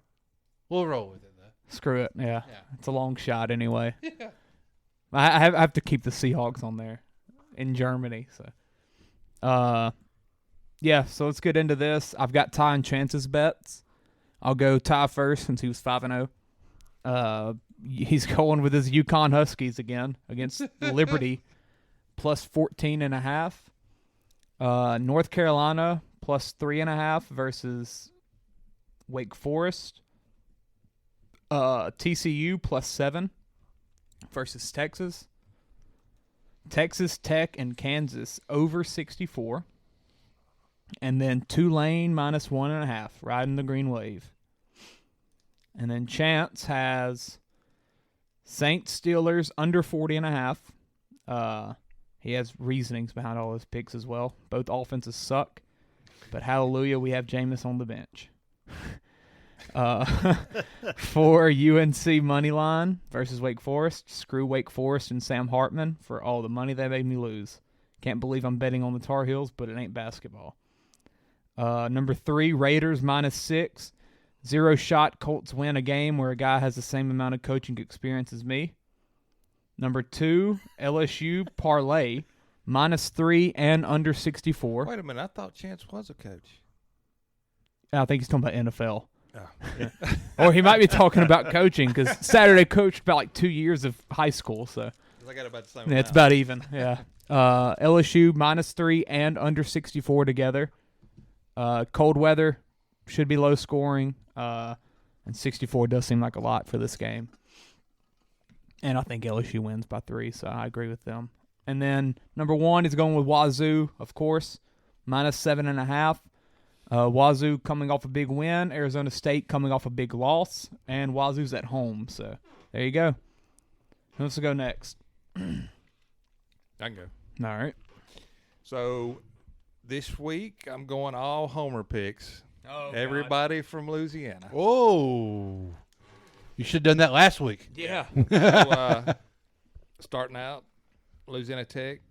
[SPEAKER 11] We'll roll with it, though.
[SPEAKER 9] Screw it. Yeah. It's a long shot anyway.
[SPEAKER 11] Yeah.
[SPEAKER 9] I have to keep the Seahawks on there in Germany. So, so let's get into this. I've got Ty and Chance's bets. I'll go Ty first since he was 5-0. He's going with his Yukon Huskies again against Liberty, plus 14.5. North Carolina plus 3.5 versus Wake Forest. TCU plus 7 versus Texas. Texas Tech and Kansas over 64. And then Tulane minus 1.5, riding the green wave. And then Chance has Saints Steelers under 40.5. He has reasonings behind all his picks as well. Both offenses suck. But hallelujah, we have Jameis on the bench. For UNC money line versus Wake Forest. Screw Wake Forest and Sam Hartman for all the money they made me lose. Can't believe I'm betting on the Tar Heels, but it ain't basketball. Number 3, Raiders minus 6. 0 shot Colts win a game where a guy has the same amount of coaching experience as me. Number 2, LSU parlay -3 and under 64.
[SPEAKER 4] Wait a minute. I thought Chance was a coach.
[SPEAKER 9] I think he's talking about NFL.
[SPEAKER 4] Oh.
[SPEAKER 9] Yeah. Or he might be talking about coaching because Saturday coached about like 2 years of high school. So
[SPEAKER 4] I got about the same
[SPEAKER 9] yeah, it's about even. Yeah. LSU -3 and under 64 together. Cold weather should be low scoring. And 64 does seem like a lot for this game. And I think LSU wins by 3, so I agree with them. And then number 1 is going with Wazoo, of course, -7.5. Wazoo coming off a big win, Arizona State coming off a big loss, and Wazoo's at home. So there you go. Who wants to go next?
[SPEAKER 4] I can go.
[SPEAKER 9] All right.
[SPEAKER 4] So this week I'm going all homer picks.
[SPEAKER 9] Oh,
[SPEAKER 4] everybody from Louisiana.
[SPEAKER 11] Whoa. You should have done that last week.
[SPEAKER 9] Yeah.
[SPEAKER 4] So, starting out, Louisiana Tech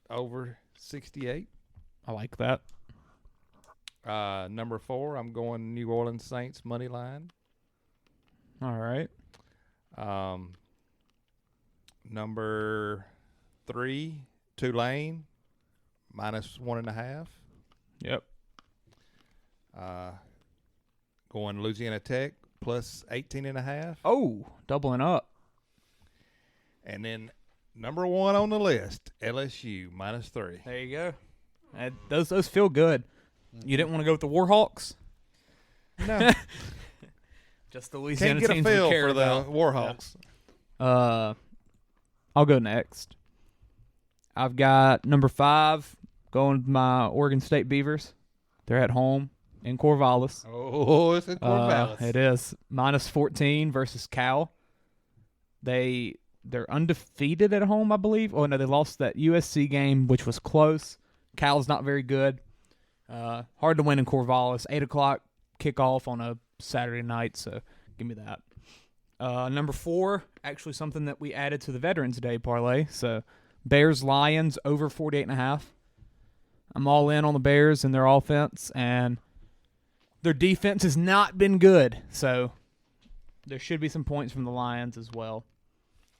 [SPEAKER 4] over 68.
[SPEAKER 9] I like that.
[SPEAKER 4] Number 4, I'm going New Orleans Saints money line.
[SPEAKER 9] All right.
[SPEAKER 4] Number 3, Tulane -1.5.
[SPEAKER 9] Yep.
[SPEAKER 4] Going Louisiana Tech plus 18.5.
[SPEAKER 9] Oh, doubling up.
[SPEAKER 4] And then number 1 on the list, LSU -3.
[SPEAKER 9] There you go. Those feel good. You didn't want to go with the Warhawks?
[SPEAKER 4] No.
[SPEAKER 9] Just the Louisiana
[SPEAKER 4] Can't get a
[SPEAKER 9] teams we
[SPEAKER 4] feel
[SPEAKER 9] care
[SPEAKER 4] for the
[SPEAKER 9] about.
[SPEAKER 4] Warhawks.
[SPEAKER 9] Yeah. I'll go next. I've got number 5 going with my Oregon State Beavers. They're at home in Corvallis.
[SPEAKER 11] Oh, it's in Corvallis.
[SPEAKER 9] It is -14 versus Cal. They're undefeated at home, I believe. Oh no, they lost that USC game, which was close. Cal's not very good. Hard to win in Corvallis. 8:00 kickoff on a Saturday night, so give me that. Number 4, actually something that we added to the Veterans Day parlay. So Bears Lions over 48.5. I'm all in on the Bears and their offense, and their defense has not been good. So there should be some points from the Lions as well.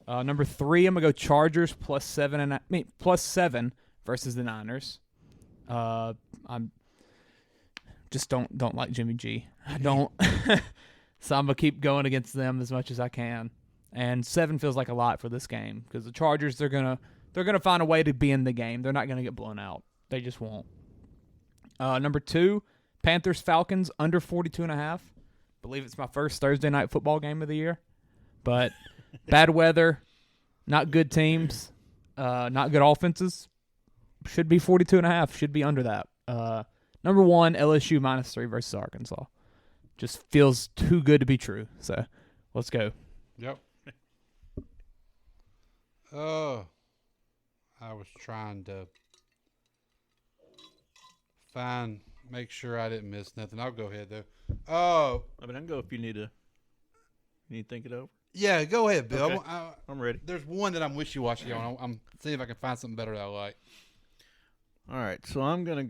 [SPEAKER 9] Number 3, I'm gonna go Chargers +7 versus the Niners. I'm just don't like Jimmy G. I don't. So I'm gonna keep going against them as much as I can. And 7 feels like a lot for this game because the Chargers they're gonna find a way to be in the game. They're not gonna get blown out. They just won't. Number 2, Panthers Falcons under 42.5. Believe it's my first Thursday night football game of the year, but bad weather, not good teams, not good offenses. Should be 42.5. Should be under that. Number 1, LSU -3 versus Arkansas. Just feels too good to be true. So let's go.
[SPEAKER 11] Yep. Oh, I was trying to make sure I didn't miss nothing. I'll go ahead though. Oh,
[SPEAKER 10] I mean, I can go if you need to think it over.
[SPEAKER 11] Yeah, go ahead, Bill.
[SPEAKER 10] Okay. I'm ready.
[SPEAKER 11] There's one that I'm wishy-washy on. I'm seeing if I can find something better that I like.
[SPEAKER 10] All right, so I'm going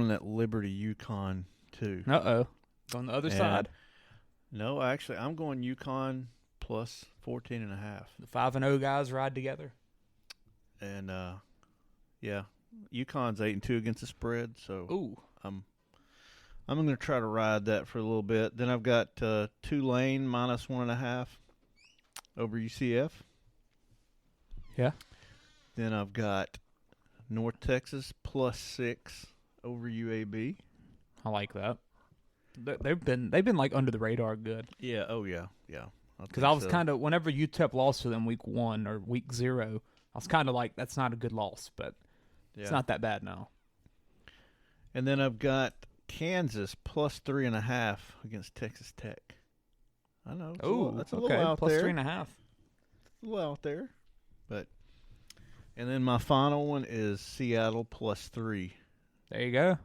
[SPEAKER 10] that Liberty UConn too.
[SPEAKER 9] Uh-oh. On the other side.
[SPEAKER 10] No, actually, I'm going UConn plus 14.5.
[SPEAKER 9] The 5-0 guys ride together.
[SPEAKER 10] And yeah, UConn's 8-2 against the spread, so
[SPEAKER 9] ooh,
[SPEAKER 10] I'm going to try to ride that for a little bit. Then I've got Tulane -1.5 over UCF.
[SPEAKER 9] Yeah.
[SPEAKER 10] Then I've got North Texas +6 over UAB.
[SPEAKER 9] I like that. They've been like under the radar good.
[SPEAKER 10] Yeah. Oh yeah.
[SPEAKER 9] Because I was kind of whenever UTEP lost to them week 1 or week 0, I was kind of like that's not a good loss, but it's not that bad now.
[SPEAKER 10] And then I've got Kansas +3.5 against Texas Tech. I know. That's a little out there.
[SPEAKER 9] +3.5.
[SPEAKER 10] A little out there, but. And then my final one is Seattle +3.
[SPEAKER 9] There you go.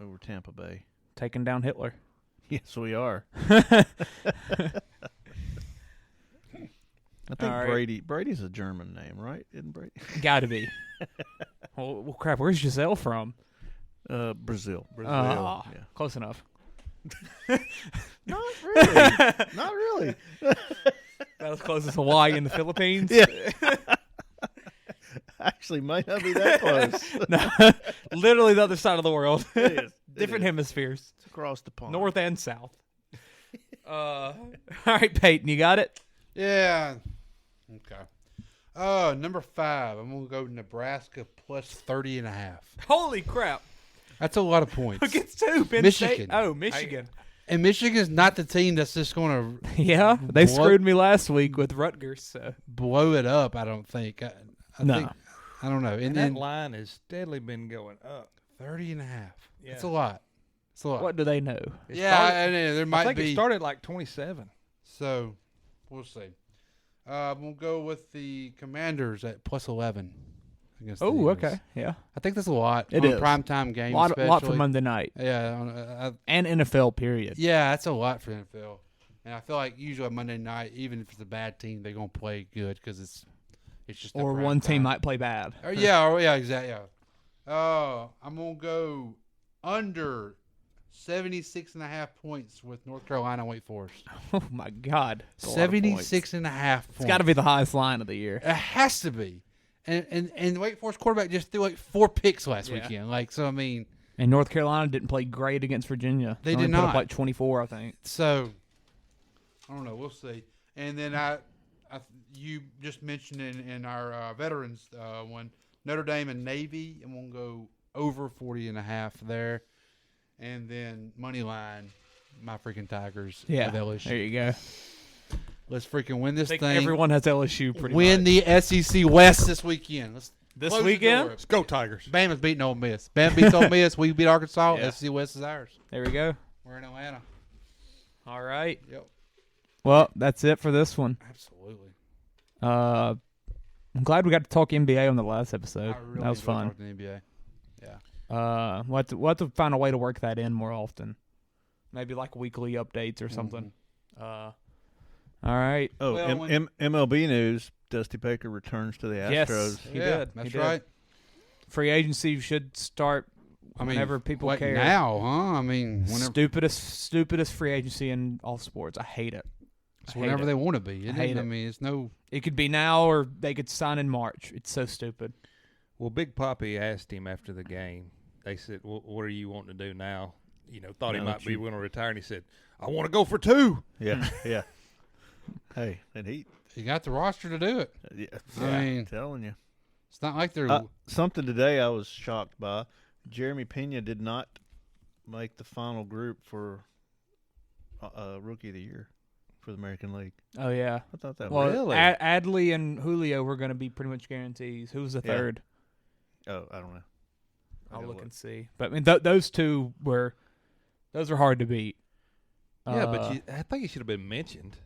[SPEAKER 10] Over Tampa Bay.
[SPEAKER 9] Taking down Hitler.
[SPEAKER 10] Yes, we are. I think Brady's a German name, right? Isn't Brady?
[SPEAKER 9] Got to be. well, crap. Where's Giselle from?
[SPEAKER 10] Brazil.
[SPEAKER 9] Yeah. Close enough.
[SPEAKER 10] Not really. Not really.
[SPEAKER 9] That was close as Hawaii and the Philippines.
[SPEAKER 10] Yeah. Actually, might not be that close.
[SPEAKER 9] No, literally the other side of the world.
[SPEAKER 10] It is.
[SPEAKER 9] Different hemispheres.
[SPEAKER 10] It's across the pond.
[SPEAKER 9] North and south. All right, Peyton, you got it?
[SPEAKER 11] Yeah. Okay. Number 5. I'm going to go Nebraska plus 30.5.
[SPEAKER 9] Holy crap.
[SPEAKER 11] That's a lot of points.
[SPEAKER 9] Against who? Penn
[SPEAKER 11] Michigan.
[SPEAKER 9] State? Oh, Michigan.
[SPEAKER 11] And Michigan's not the team that's just going to
[SPEAKER 9] Yeah, they screwed me last week with Rutgers. So.
[SPEAKER 11] blow it up, I don't think. I
[SPEAKER 9] No.
[SPEAKER 11] don't know.
[SPEAKER 4] And that line has steadily been going up.
[SPEAKER 11] 30.5.
[SPEAKER 4] Yeah.
[SPEAKER 11] That's a lot. It's a lot.
[SPEAKER 9] What do they know?
[SPEAKER 4] It
[SPEAKER 11] Yeah,
[SPEAKER 4] started-
[SPEAKER 11] and there might
[SPEAKER 4] I think
[SPEAKER 11] be.
[SPEAKER 4] it started like 27.
[SPEAKER 11] So, we'll see. We'll go with the Commanders at plus 11. Against the
[SPEAKER 9] Oh,
[SPEAKER 11] Eagles.
[SPEAKER 9] okay. Yeah.
[SPEAKER 11] I think that's a lot.
[SPEAKER 9] It
[SPEAKER 11] on
[SPEAKER 9] is.
[SPEAKER 11] a primetime game,
[SPEAKER 9] A lot for
[SPEAKER 11] especially.
[SPEAKER 9] Monday night.
[SPEAKER 11] Yeah.
[SPEAKER 9] And NFL, period.
[SPEAKER 11] Yeah, that's a lot for NFL. And I feel like usually on Monday night, even if it's a bad team, they're going to play good because it's just
[SPEAKER 9] Or one team might play bad.
[SPEAKER 11] yeah, exactly. Yeah. I'm going to go under 76.5 points with North Carolina Wake Forest.
[SPEAKER 9] Oh, my God. That's a lot of points.
[SPEAKER 11] 76.5 points.
[SPEAKER 9] It's got to be the highest line of the year.
[SPEAKER 11] It has to be. And Wake Forest quarterback just threw like 4 picks last
[SPEAKER 9] Yeah.
[SPEAKER 11] weekend. Like, so, I mean.
[SPEAKER 9] And North Carolina didn't play great against Virginia.
[SPEAKER 11] They
[SPEAKER 9] only
[SPEAKER 11] did
[SPEAKER 9] put
[SPEAKER 11] not.
[SPEAKER 9] up like 24, I think.
[SPEAKER 11] So, I don't know. We'll see. And then you just mentioned in our veterans one, Notre Dame and Navy. I'm going to go over 40.5 there. And then money line, my freaking Tigers.
[SPEAKER 9] Yeah,
[SPEAKER 11] with LSU.
[SPEAKER 9] there you go.
[SPEAKER 11] Let's freaking win this
[SPEAKER 9] I think
[SPEAKER 11] thing.
[SPEAKER 9] everyone has LSU pretty
[SPEAKER 11] Win
[SPEAKER 9] much.
[SPEAKER 11] the SEC West this weekend.
[SPEAKER 9] This
[SPEAKER 11] close the
[SPEAKER 9] weekend?
[SPEAKER 11] door.
[SPEAKER 4] Let's go Tigers.
[SPEAKER 11] Bama's beating Ole Miss. Bama beats Ole Miss. We beat Arkansas.
[SPEAKER 9] Yeah.
[SPEAKER 11] SEC West is ours.
[SPEAKER 9] There we go.
[SPEAKER 11] We're in Atlanta.
[SPEAKER 9] All right.
[SPEAKER 11] Yep.
[SPEAKER 9] Well, that's it for this one.
[SPEAKER 11] Absolutely.
[SPEAKER 9] I'm glad we got to talk NBA on the last episode.
[SPEAKER 11] I really
[SPEAKER 9] That was
[SPEAKER 11] enjoyed
[SPEAKER 9] fun.
[SPEAKER 11] talking to the NBA. Yeah.
[SPEAKER 9] We'll have to find a way to work that in more often. Maybe like weekly updates or something. All right.
[SPEAKER 10] Oh,
[SPEAKER 11] Well,
[SPEAKER 10] MLB news. Dusty Baker returns to the Astros.
[SPEAKER 9] Yes, he did.
[SPEAKER 11] That's
[SPEAKER 9] He did.
[SPEAKER 11] right.
[SPEAKER 9] Free agency should start whenever people
[SPEAKER 11] what,
[SPEAKER 9] care.
[SPEAKER 11] now, huh? I mean, whenever,
[SPEAKER 9] Stupidest free agency in all sports. I hate it.
[SPEAKER 11] it's whenever they want to be. Isn't
[SPEAKER 9] hate
[SPEAKER 11] it? I
[SPEAKER 9] it.
[SPEAKER 11] mean, it's no.
[SPEAKER 9] It could be now or they could sign in March. It's so stupid.
[SPEAKER 4] Well, Big Papi asked him after the game. They said, well, what are you wanting to do now? Thought he
[SPEAKER 10] Now
[SPEAKER 4] might
[SPEAKER 10] that
[SPEAKER 4] be
[SPEAKER 10] you-
[SPEAKER 4] going to retire. And he said, I want to go for 2.
[SPEAKER 10] Yeah, yeah. Hey, and he.
[SPEAKER 11] You got the roster to do it.
[SPEAKER 10] Yeah,
[SPEAKER 11] I mean,
[SPEAKER 10] I'm telling you.
[SPEAKER 11] it's not like they're.
[SPEAKER 10] Something today I was shocked by. Jeremy Pena did not make the final group for Rookie of the Year for the American League.
[SPEAKER 9] Oh, yeah.
[SPEAKER 10] I thought that
[SPEAKER 9] Well,
[SPEAKER 10] was
[SPEAKER 11] Really?
[SPEAKER 9] Adley and Julio were going to be pretty much guarantees. Who was the
[SPEAKER 10] Yeah.
[SPEAKER 9] third?
[SPEAKER 10] Oh, I don't know. I
[SPEAKER 9] I'll
[SPEAKER 10] gotta
[SPEAKER 9] look and see. But I mean, those two were hard to beat.
[SPEAKER 4] Yeah, but I think he should have been mentioned.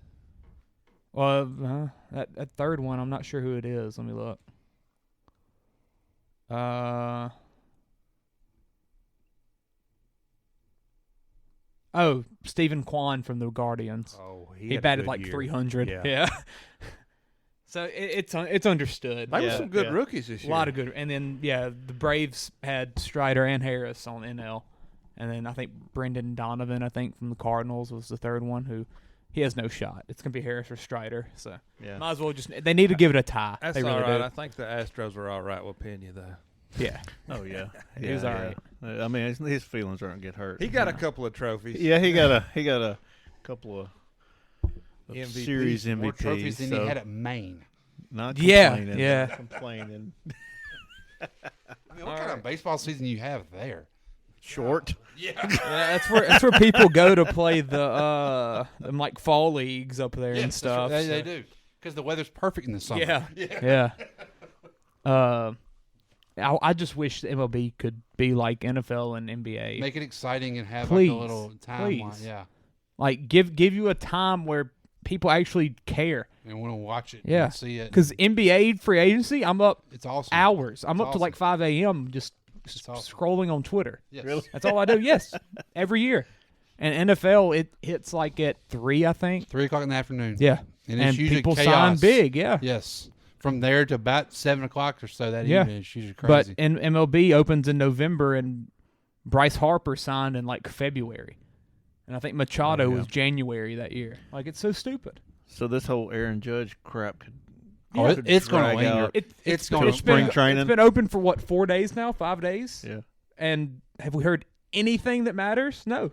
[SPEAKER 9] Well, that third one, I'm not sure who it is. Let me look. Stephen Kwan from the Guardians.
[SPEAKER 4] Oh,
[SPEAKER 9] He
[SPEAKER 4] had a
[SPEAKER 9] batted
[SPEAKER 4] good
[SPEAKER 9] like
[SPEAKER 4] year.
[SPEAKER 9] 300.
[SPEAKER 4] Yeah.
[SPEAKER 9] So it's understood.
[SPEAKER 4] There were
[SPEAKER 10] Yeah,
[SPEAKER 4] some good
[SPEAKER 10] yeah.
[SPEAKER 4] rookies this
[SPEAKER 9] A
[SPEAKER 4] year.
[SPEAKER 9] lot of good. And then, the Braves had Strider and Harris on NL. And then I think Brendan Donovan, from the Cardinals, was the third one who he has no shot. It's going to be Harris or Strider. So
[SPEAKER 10] Yeah.
[SPEAKER 9] might as well they need to give it a tie.
[SPEAKER 4] That's
[SPEAKER 9] they really
[SPEAKER 4] all right.
[SPEAKER 9] do.
[SPEAKER 4] I think the Astros were all right with Pena, though.
[SPEAKER 9] Yeah.
[SPEAKER 10] Oh yeah,
[SPEAKER 9] He was all right.
[SPEAKER 10] I mean, his feelings aren't get hurt.
[SPEAKER 4] He got a couple of trophies.
[SPEAKER 10] Yeah, he got a couple of
[SPEAKER 4] MVP.
[SPEAKER 10] series
[SPEAKER 11] more
[SPEAKER 10] MVPs.
[SPEAKER 11] trophies than
[SPEAKER 10] so
[SPEAKER 11] he had at Maine.
[SPEAKER 10] not
[SPEAKER 9] Yeah,
[SPEAKER 10] complaining.
[SPEAKER 9] yeah.
[SPEAKER 10] not complaining.
[SPEAKER 11] I mean, what kind of baseball season you have there?
[SPEAKER 10] Short.
[SPEAKER 9] Yeah, that's where people go to play the them like fall leagues up there and
[SPEAKER 11] Yes,
[SPEAKER 9] stuff.
[SPEAKER 11] They
[SPEAKER 9] so-
[SPEAKER 11] do because the weather's perfect in the summer.
[SPEAKER 9] Yeah. I just wish the MLB could be like NFL and NBA.
[SPEAKER 11] Make it exciting and have
[SPEAKER 9] Please,
[SPEAKER 11] like a little timeline.
[SPEAKER 9] please.
[SPEAKER 11] Yeah,
[SPEAKER 9] Like give you a time where people actually care.
[SPEAKER 11] and want to watch it.
[SPEAKER 9] Yeah.
[SPEAKER 11] and see it.
[SPEAKER 9] Because NBA free agency, I'm up
[SPEAKER 11] It's awesome.
[SPEAKER 9] hours. I'm
[SPEAKER 11] It's
[SPEAKER 9] up to like 5 a.m. just
[SPEAKER 11] awesome.
[SPEAKER 9] scrolling on Twitter.
[SPEAKER 11] Yes.
[SPEAKER 10] Really?
[SPEAKER 9] That's all I do. Yes, every year. And NFL, it hits like at 3, I think.
[SPEAKER 11] 3 o'clock in the afternoon.
[SPEAKER 9] Yeah,
[SPEAKER 11] and it's usually
[SPEAKER 9] people
[SPEAKER 11] chaos.
[SPEAKER 9] sign big. Yeah,
[SPEAKER 11] Yes, from there to about 7 o'clock or so that
[SPEAKER 9] Yeah.
[SPEAKER 11] evening, it's usually
[SPEAKER 9] but
[SPEAKER 11] crazy.
[SPEAKER 9] MLB opens in November, and Bryce Harper signed in like February. And I think Machado was January that year. Like, it's so stupid.
[SPEAKER 10] So this whole Aaron Judge crap could.
[SPEAKER 11] Oh, it's going to
[SPEAKER 10] drag
[SPEAKER 11] linger.
[SPEAKER 10] out.
[SPEAKER 11] It's going to
[SPEAKER 10] spring training.
[SPEAKER 9] It's been open for what, 4 days now? 5 days?
[SPEAKER 10] Yeah.
[SPEAKER 9] And have we heard anything that matters? No.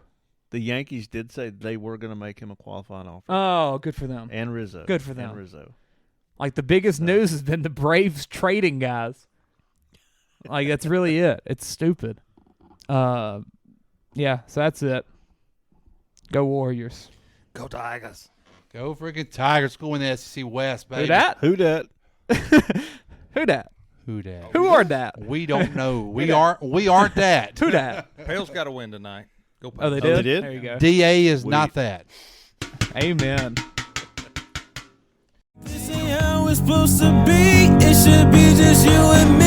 [SPEAKER 10] The Yankees did say they were going to make him a qualifying offer.
[SPEAKER 9] Oh, good for them.
[SPEAKER 10] And Rizzo.
[SPEAKER 9] Good for them.
[SPEAKER 10] And Rizzo.
[SPEAKER 9] Like, the biggest news has been the Braves trading guys. Like, that's really it. It's stupid. Yeah, so that's it. Go Warriors.
[SPEAKER 4] Go Tigers.
[SPEAKER 11] Go freaking Tigers. Go in the SEC West, baby.
[SPEAKER 9] Who dat?
[SPEAKER 10] Who dat?
[SPEAKER 9] Who dat?
[SPEAKER 11] Who dat?
[SPEAKER 9] Who are that?
[SPEAKER 11] We don't know. We aren't that.
[SPEAKER 9] Who dat?
[SPEAKER 4] Pale's got to win tonight. Go Pales.
[SPEAKER 9] Oh, they did?
[SPEAKER 10] they did?
[SPEAKER 9] There you go.
[SPEAKER 11] DA is not that.
[SPEAKER 9] Amen.
[SPEAKER 12] This ain't how it's supposed to be. It should be just you and me.